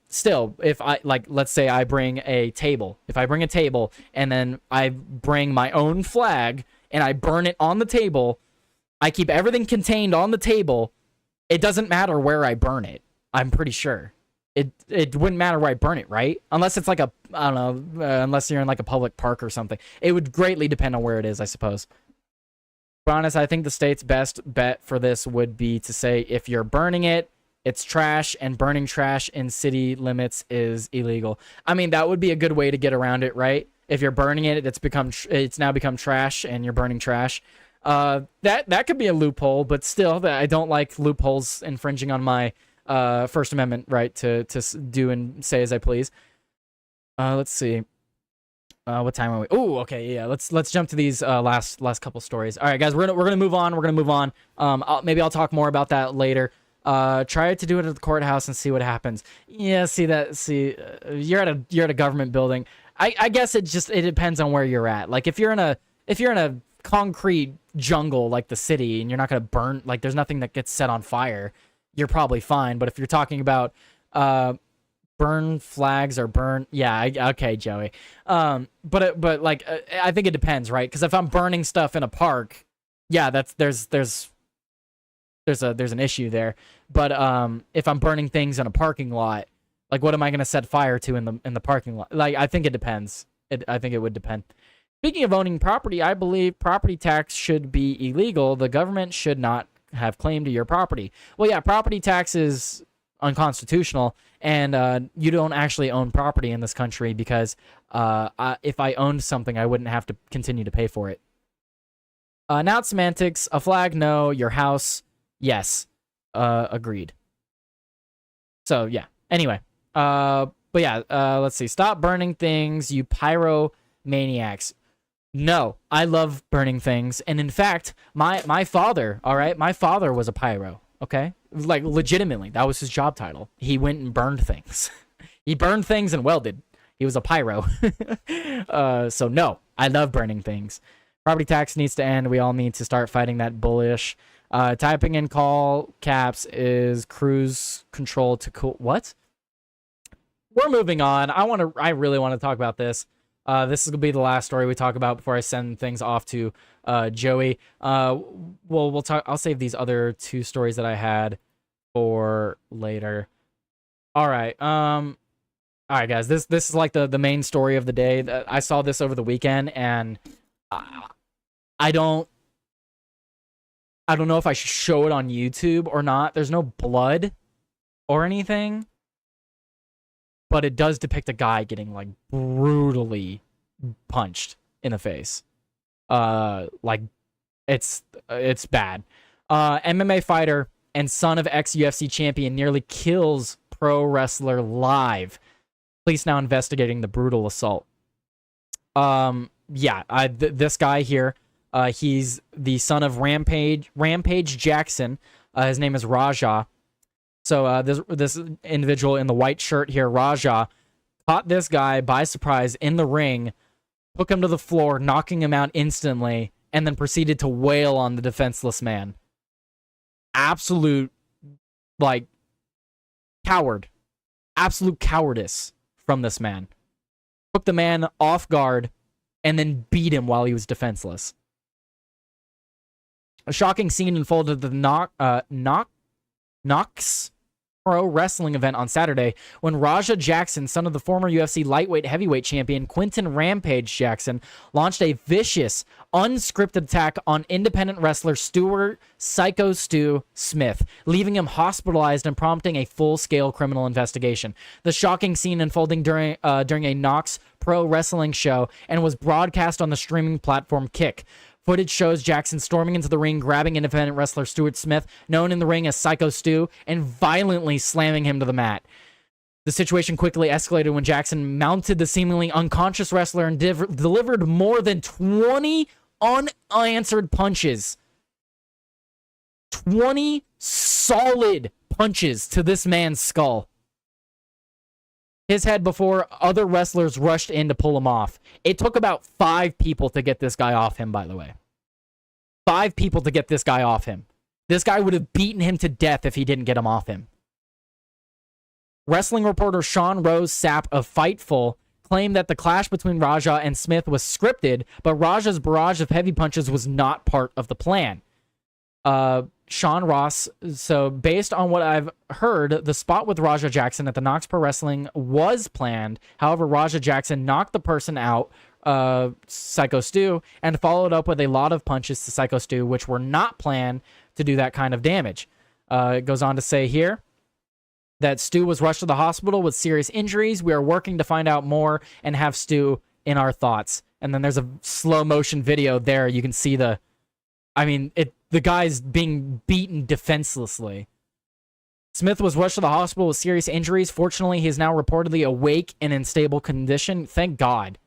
Still, if let's say I bring a table. If I bring a table and then I bring my own flag and I burn it on the table, I keep everything contained on the table. It doesn't matter where I burn it. I'm pretty sure. It wouldn't matter where I burn it, right? Unless it's like I don't know, unless you're in like a public park or something. It would greatly depend on where it is, I suppose. To be honest, I think the state's best bet for this would be to say if you're burning it, it's trash, and burning trash in city limits is illegal. I mean, that would be a good way to get around it, right? If you're burning it, it's now become trash, and you're burning trash. That could be a loophole, but still, I don't like loopholes infringing on my First Amendment right to do and say as I please. Let's see. What time are we? Oh, okay, yeah. Let's jump to these last couple stories. All right, guys, we're gonna move on. Maybe I'll talk more about that later. Try to do it at the courthouse and see what happens. Yeah, you're at a government building. I guess it depends on where you're at. Like if you're in a concrete jungle like the city and you're not gonna burn, like there's nothing that gets set on fire, you're probably fine. But if you're talking about burn flags or burn, yeah, okay, Joey. But like I think it depends, right? Because if I'm burning stuff in a park, yeah, there's an issue there. But if I'm burning things in a parking lot, like what am I going to set fire to in the parking lot? Like I think it depends. I think it would depend. Speaking of owning property, I believe property tax should be illegal. The government should not have claim to your property. Well, yeah, property tax is unconstitutional, and you don't actually own property in this country because if I owned something, I wouldn't have to continue to pay for it. Now it's semantics. A flag, no. Your house, yes. Agreed. So, yeah. Anyway. But yeah, let's see. Stop burning things, you pyromaniacs. No, I love burning things. And in fact, my father, all right? My father was a pyro, okay? Like, legitimately. That was his job title. He went and burned things. He burned things and welded. He was a pyro. So, no, I love burning things. Property tax needs to end. We all need to start fighting that bullish. Typing in call caps is cruise control to cool. What? We're moving on. I really want to talk about this. This is gonna be the last story we talk about before I send things off to Joey. We'll talk. I'll save these other 2 stories that I had for later. All right. All right, guys. This is like the main story of the day. I saw this over the weekend, and I don't know if I should show it on YouTube or not. There's no blood or anything, but it does depict a guy getting like brutally punched in the face. Like it's bad. MMA fighter and son of ex-UFC champion nearly kills pro wrestler live. Police now investigating the brutal assault. Yeah, this guy here, he's the son of Rampage Jackson. His name is Raja. So this individual in the white shirt here, Raja, caught this guy by surprise in the ring, took him to the floor, knocking him out instantly, and then proceeded to wail on the defenseless man. Absolute, like, coward. Absolute cowardice from this man. Took the man off guard and then beat him while he was defenseless. A shocking scene unfolded at the Knox Pro Wrestling event on Saturday when Raja Jackson, son of the former UFC lightweight heavyweight champion Quinton Rampage Jackson, launched a vicious, unscripted attack on independent wrestler Stuart Psycho Stu Smith, leaving him hospitalized and prompting a full-scale criminal investigation. The shocking scene unfolding during a Knox Pro Wrestling show and was broadcast on the streaming platform Kick. Footage shows Jackson storming into the ring, grabbing independent wrestler Stuart Smith, known in the ring as Psycho Stu, and violently slamming him to the mat. The situation quickly escalated when Jackson mounted the seemingly unconscious wrestler and delivered more than 20 unanswered punches. 20 solid punches to this man's skull. His head before other wrestlers rushed in to pull him off. It took about 5 people to get this guy off him, by the way. 5 people to get this guy off him. This guy would have beaten him to death if he didn't get him off him. Wrestling reporter Sean Rose Sapp of Fightful claimed that the clash between Raja and Smith was scripted, but Raja's barrage of heavy punches was not part of the plan. Sean Ross, so based on what I've heard, the spot with Raja Jackson at the Knox Pro Wrestling was planned. However, Raja Jackson knocked the person out, Psycho Stu, and followed up with a lot of punches to Psycho Stu, which were not planned to do that kind of damage. It goes on to say here that Stu was rushed to the hospital with serious injuries. We are working to find out more and have Stu in our thoughts. And then there's a slow motion video there. You can see the guy's being beaten defenselessly. Smith was rushed to the hospital with serious injuries. Fortunately, he is now reportedly awake and in stable condition. Thank God.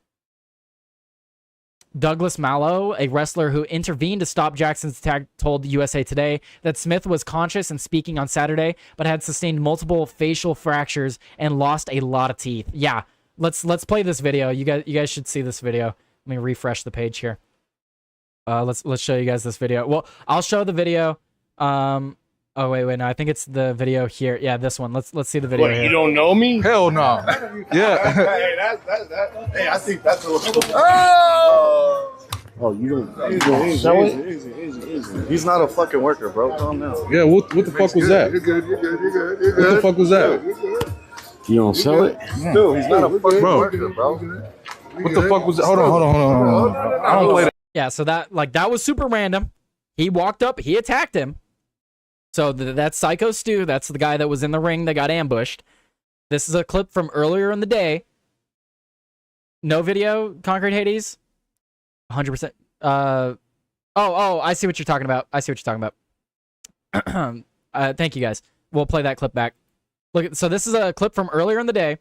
Douglas Mallow, a wrestler who intervened to stop Jackson's attack, told USA Today that Smith was conscious and speaking on Saturday, but had sustained multiple facial fractures and lost a lot of teeth. Yeah, let's play this video. You guys should see this video. Let me refresh the page here. Let's show you guys this video. Well, I'll show the video. Oh wait, no, I think it's the video here. Yeah, this one. Let's see the video. What, here. you don't know me? Hell no. Yeah. Hey, I think that's a little. Oh, you don't show it? Easy. He's not a fucking worker, bro. Calm down. Yeah, what the fuck was that? You're good. What the fuck was that? You don't show it? Dude, he's not a fucking worker, bro. What the fuck was that? Hold on. I don't play that. Yeah, so that was super random. He walked up, he attacked him. So that's Psycho Stu. That's the guy that was in the ring that got ambushed. This is a clip from earlier in the day. No video, Concrete Hades? 100%. I see what you're talking about. Thank you, guys. We'll play that clip back. Look, so this is a clip from earlier in the day.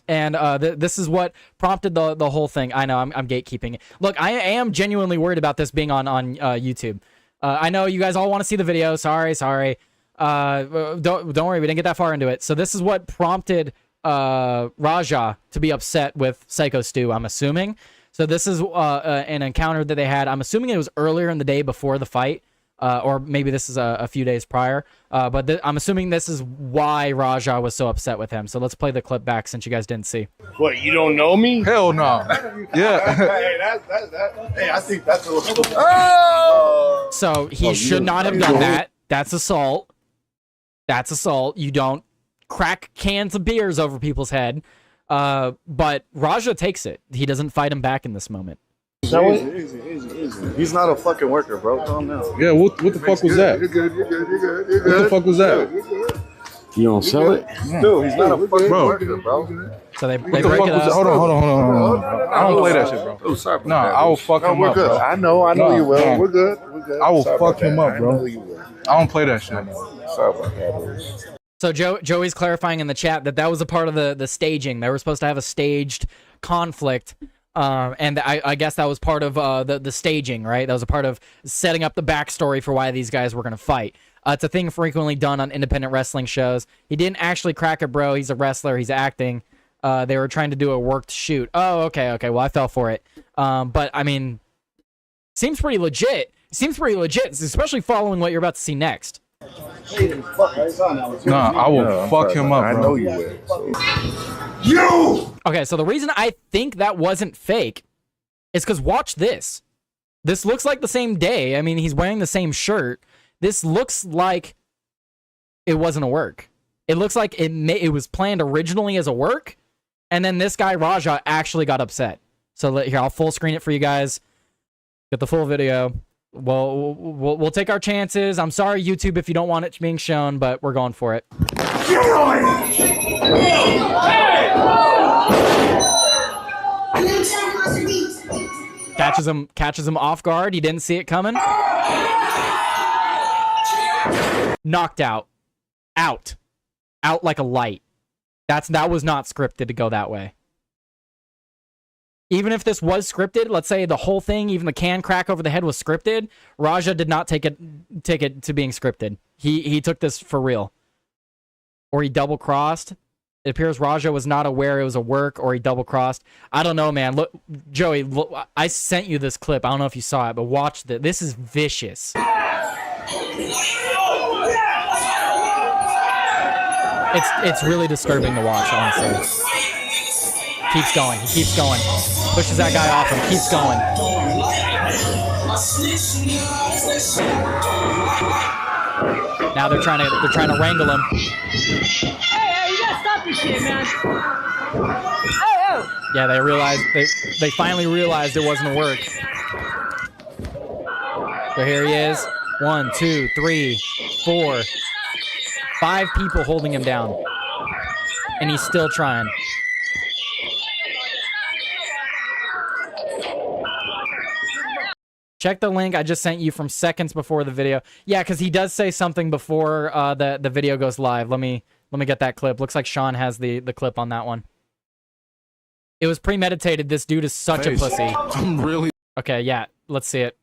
And this is what prompted the whole thing. I know, I'm gatekeeping. Look, I am genuinely worried about this being on YouTube. I know you guys all want to see the video. Sorry. Don't worry, we didn't get that far into it. So this is what prompted Raja to be upset with Psycho Stu, I'm assuming. So this is an encounter that they had. I'm assuming it was earlier in the day before the fight. Or maybe this is a few days prior. But I'm assuming this is why Raja was so upset with him. So let's play the clip back since you guys didn't see. What, you don't know me? Hell no. Yeah. Hey, I think that's a little. So he should not have done that. That's assault. You don't crack cans of beers over people's head. But Raja takes it. He doesn't fight him back in this moment. Easy. He's not a fucking worker, bro. Calm down. Yeah, what the fuck was that? You're good. What the fuck was that? You don't sell it? Dude, he's not a fucking Bro. worker, bro. So they What the break fuck it was that? up. Hold on. I don't play that shit, bro. Oh, sorry about Nah, that. I will fuck No, him we're up, good. bro. I know No, you will. no. We're good. I will Sorry fuck about him that. up, bro. I know you will. I don't play that shit. Sorry about that, bro. So Joey's clarifying in the chat that was a part of the staging. They were supposed to have a staged conflict. And I guess that was part of the staging, right? That was a part of setting up the backstory for why these guys were going to fight. It's a thing frequently done on independent wrestling shows. He didn't actually crack it, bro. He's a wrestler. He's acting. They were trying to do a worked shoot. Oh, okay. Well, I fell for it. But, I mean, seems pretty legit. Especially following what you're about to see next. Nah, I will fuck him up, bro. I know you will. Okay, so the reason I think that wasn't fake is because watch this. This looks like the same day. I mean, he's wearing the same shirt. This looks like it wasn't a work. It looks like it was planned originally as a work, and then this guy, Raja, actually got upset. So here, I'll full screen it for you guys. Get the full video. Well, we'll take our chances. I'm sorry, YouTube, if you don't want it being shown, but we're going for it. Catches him off guard. He didn't see it coming. Knocked out. Out like a light. That was not scripted to go that way. Even if this was scripted, let's say the whole thing, even the can crack over the head was scripted, Raja did not take it to being scripted. He took this for real. Or he double-crossed. It appears Raja was not aware it was a work, or he double-crossed. I don't know, man. Look, Joey, look, I sent you this clip. I don't know if you saw it, but watch this. This is vicious. It's really disturbing to watch, honestly. Keeps going. He keeps going. Pushes that guy off him. Keeps going. Now they're trying to wrangle him. Hey, you gotta stop this shit, man. Oh. Yeah, they finally realized it wasn't a work. So here he is. 1, 2, 3, 4, 5 people holding him down. And he's still trying. Check the link I just sent you from seconds before the video. Yeah, because he does say something before the video goes live. Let me get that clip. Looks like Sean has the clip on that one. It was premeditated. This dude is such a pussy. I'm really Okay, yeah. Let's see it.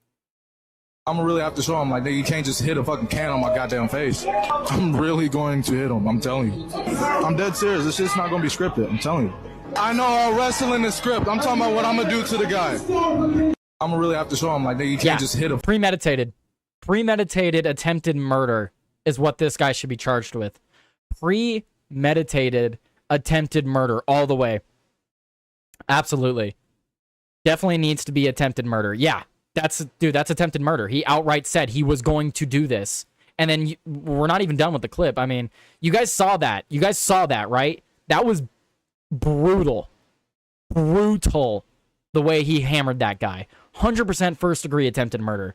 I'm gonna really have to show him, like, you can't just hit a fucking can on my goddamn face. I'm really going to hit him, I'm telling you. I'm dead serious, this shit's not gonna be scripted, I'm telling you. I know all wrestling is script, I'm talking about what I'm gonna do to the guy. I'm gonna really have to show him, like, you can't just hit him. Premeditated. Premeditated attempted murder is what this guy should be charged with. Premeditated attempted murder all the way. Absolutely. Definitely needs to be attempted murder. Yeah. That's attempted murder. He outright said he was going to do this. And then we're not even done with the clip. I mean, you guys saw that. You guys saw that, right? That was brutal. Brutal the way he hammered that guy. 100% first degree attempted murder.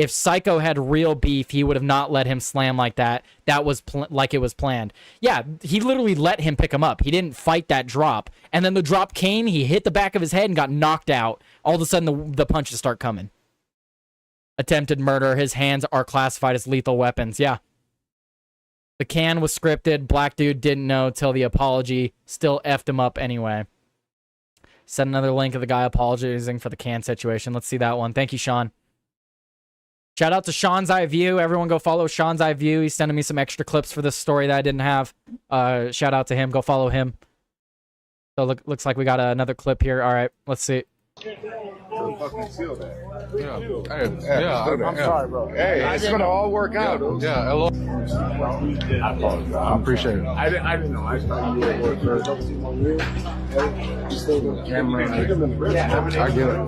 If Psycho had real beef, he would have not let him slam like that. That was like it was planned. Yeah, he literally let him pick him up. He didn't fight that drop. And then the drop came, he hit the back of his head and got knocked out. All of a sudden, the punches start coming. Attempted murder. His hands are classified as lethal weapons. Yeah. The can was scripted. Black dude didn't know till the apology. Still effed him up anyway. Send another link of the guy apologizing for the can situation. Let's see that one. Thank you, Sean. Shout out to Sean's Eye View. Everyone go follow Sean's Eye View. He's sending me some extra clips for this story that I didn't have. Shout out to him. Go follow him. So looks like we got another clip here. All right, let's see. I'm sorry, bro. Hey, it's gonna all work out. Yeah, hello. I appreciate it. I didn't know. I thought you were camera. I get it.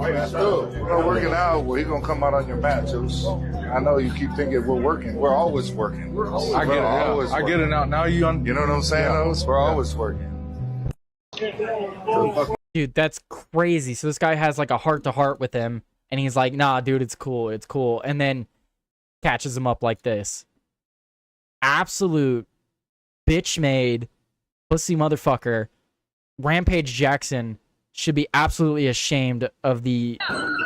We're working out. Well, he's gonna come out on your mat, Juice. I know you keep thinking we're working. We're always working. I get it. Yeah. I get it now. Now you You know what I'm saying? Yeah. We're always working. Dude, that's crazy. So this guy has like a heart-to-heart with him, and he's like, nah, dude, it's cool. It's cool. And then catches him up like this. Absolute bitch-made pussy motherfucker. Rampage Jackson should be absolutely ashamed of the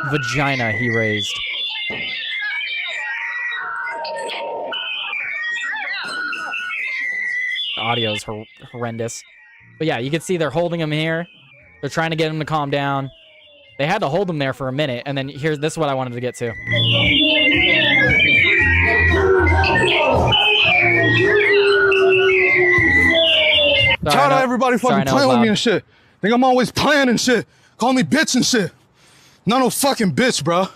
vagina he raised. The audio is horrendous. But yeah, you can see they're holding him here. They're trying to get him to calm down. They had to hold him there for a minute, and then this is what I wanted to get to. Tired of everybody fucking playing with me and shit. Think I'm always playing and shit. Call me bitch and shit. Not no fucking bitch, bro.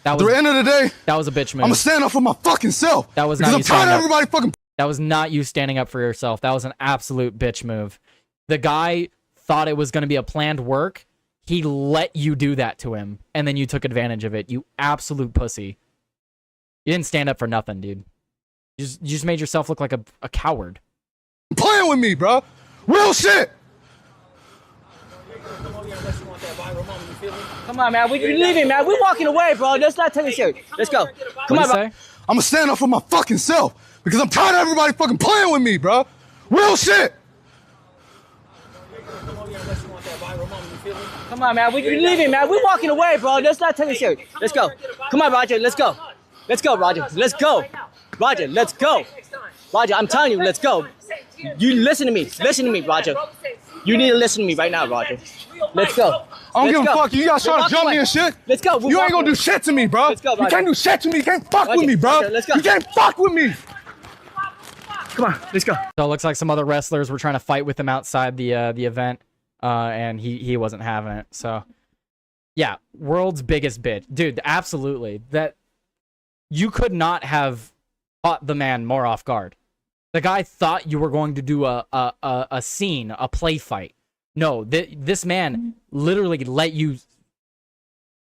At the end of the day, that was a bitch move. I'm gonna stand up for my fucking self. That was because not I'm tired of everybody fucking. That was not you standing up for yourself. That was an absolute bitch move. The guy thought it was going to be a planned work. He let you do that to him, and then you took advantage of it. You absolute pussy. You didn't stand up for nothing, dude. You just made yourself look like a coward. Playing with me, bro. Real shit. Come on, man. We're leaving, man. We're walking away, bro. Let's not take it serious. Let's go. Come on, bro. I'm gonna stand up for my fucking self because I'm tired of everybody fucking playing with me, bro. Real shit. Come on, man. We're leaving, man. We're walking away, bro. Let's not take it serious. Let's go. Come on, Roger. Let's go. Let's go, Roger. Let's go. Roger, let's go. Roger, I'm telling you, let's go. You listen to me. Listen to me, Roger. You need to listen to me right now, Roger. Let's go. I don't give a fuck. You guys trying to jump me and shit. Let's go. You ain't gonna do shit to me, bro. Let's go, Roger. You can't do shit to me. You can't fuck with me, bro. Roger, let's go. You can't fuck with me. Come on, let's go. So it looks like some other wrestlers were trying to fight with him outside the event, and he wasn't having it. So yeah, world's biggest bitch, dude. Absolutely, that you could not have caught the man more off guard. The guy thought you were going to do a scene, a play fight. No, this man literally let you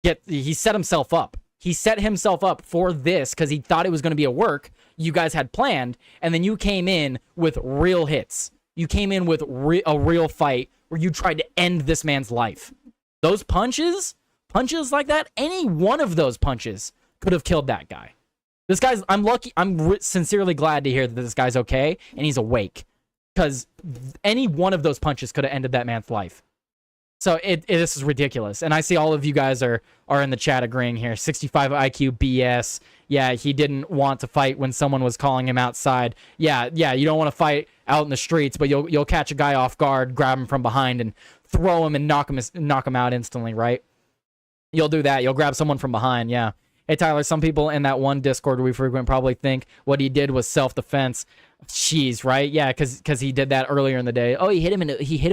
get. He set himself up. He set himself up for this because he thought it was going to be a work you guys had planned, and then you came in with real hits. You came in with a real fight where you tried to end this man's life. Those punches like that, any one of those punches could have killed that guy. This guy's, I'm lucky, I'm sincerely glad to hear that this guy's okay and he's awake, because any one of those punches could have ended that man's life. So this is ridiculous. And I see all of you guys are in the chat agreeing here. 65 IQ BS. Yeah, he didn't want to fight when someone was calling him outside. Yeah, you don't want to fight out in the streets, but you'll catch a guy off guard, grab him from behind, and throw him and knock him out instantly, right? You'll do that. You'll grab someone from behind, yeah. Hey, Tyler, some people in that one Discord we frequent probably think what he did was self-defense. Jeez, right? Yeah, because he did that earlier in the day. Oh, he hit him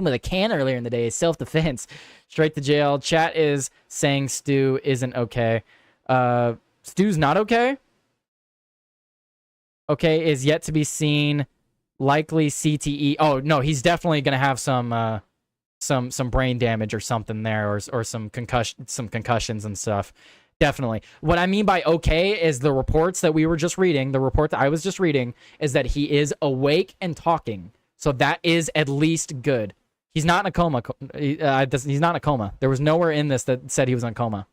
with a can earlier in the day. Self-defense. Straight to jail. Chat is saying Stu isn't okay. Stu's not okay? Okay, is yet to be seen. Likely CTE. Oh, no, he's definitely going to have some brain damage or something there, or some concussions and stuff. Definitely. What I mean by okay is the reports that we were just reading, the report that I was just reading, is that he is awake and talking. So that is at least good. He's not in a coma. He's not in a coma. There was nowhere in this that said he was in a coma.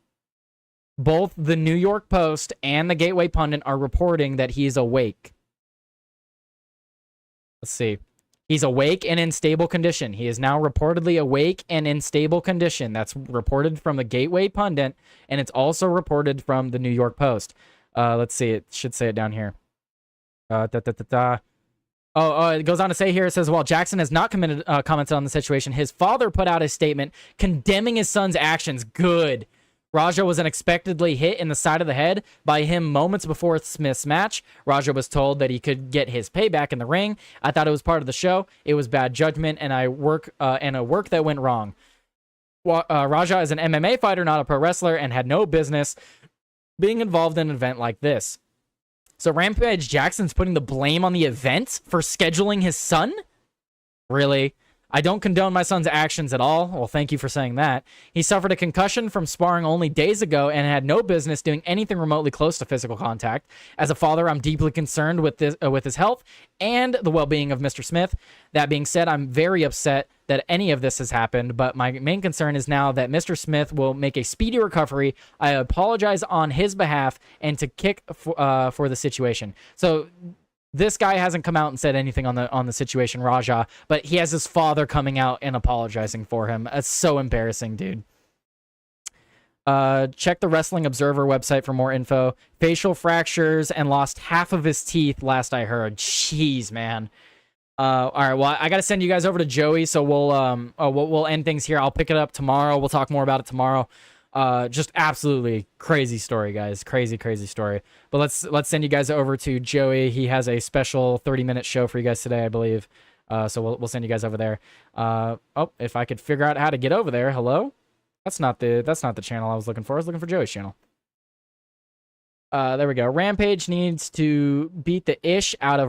Both the New York Post and the Gateway Pundit are reporting that he is awake. Let's see. He's awake and in stable condition. He is now reportedly awake and in stable condition. That's reported from the Gateway Pundit, and it's also reported from the New York Post. Let's see. It should say it down here. It goes on to say here, it says, while Jackson has not commented on the situation, his father put out a statement condemning his son's actions. Good. Raja was unexpectedly hit in the side of the head by him moments before Smith's match. Raja was told that he could get his payback in the ring. I thought it was part of the show. It was bad judgment and a work that went wrong. Raja is an MMA fighter, not a pro wrestler, and had no business being involved in an event like this. So Rampage Jackson's putting the blame on the event for scheduling his son? Really? I don't condone my son's actions at all. Well, thank you for saying that. He suffered a concussion from sparring only days ago and had no business doing anything remotely close to physical contact. As a father, I'm deeply concerned with his health and the well-being of Mr. Smith. That being said, I'm very upset that any of this has happened, but my main concern is now that Mr. Smith will make a speedy recovery. I apologize on his behalf and to kick for the situation. So this guy hasn't come out and said anything on the situation, Raja, but he has his father coming out and apologizing for him. That's so embarrassing, dude. Check the Wrestling Observer website for more info. Facial fractures and lost half of his teeth, last I heard. Jeez, man. All right, well, I got to send you guys over to Joey, so we'll end things here. I'll pick it up tomorrow. We'll talk more about it tomorrow. Just absolutely crazy story, guys. Crazy story. But let's send you guys over to Joey. He has a special 30-minute show for you guys today, I believe. So we'll send you guys over there. If I could figure out how to get over there. Hello? That's not the channel I was looking for. I was looking for Joey's channel. There we go. Rampage needs to beat the ish out of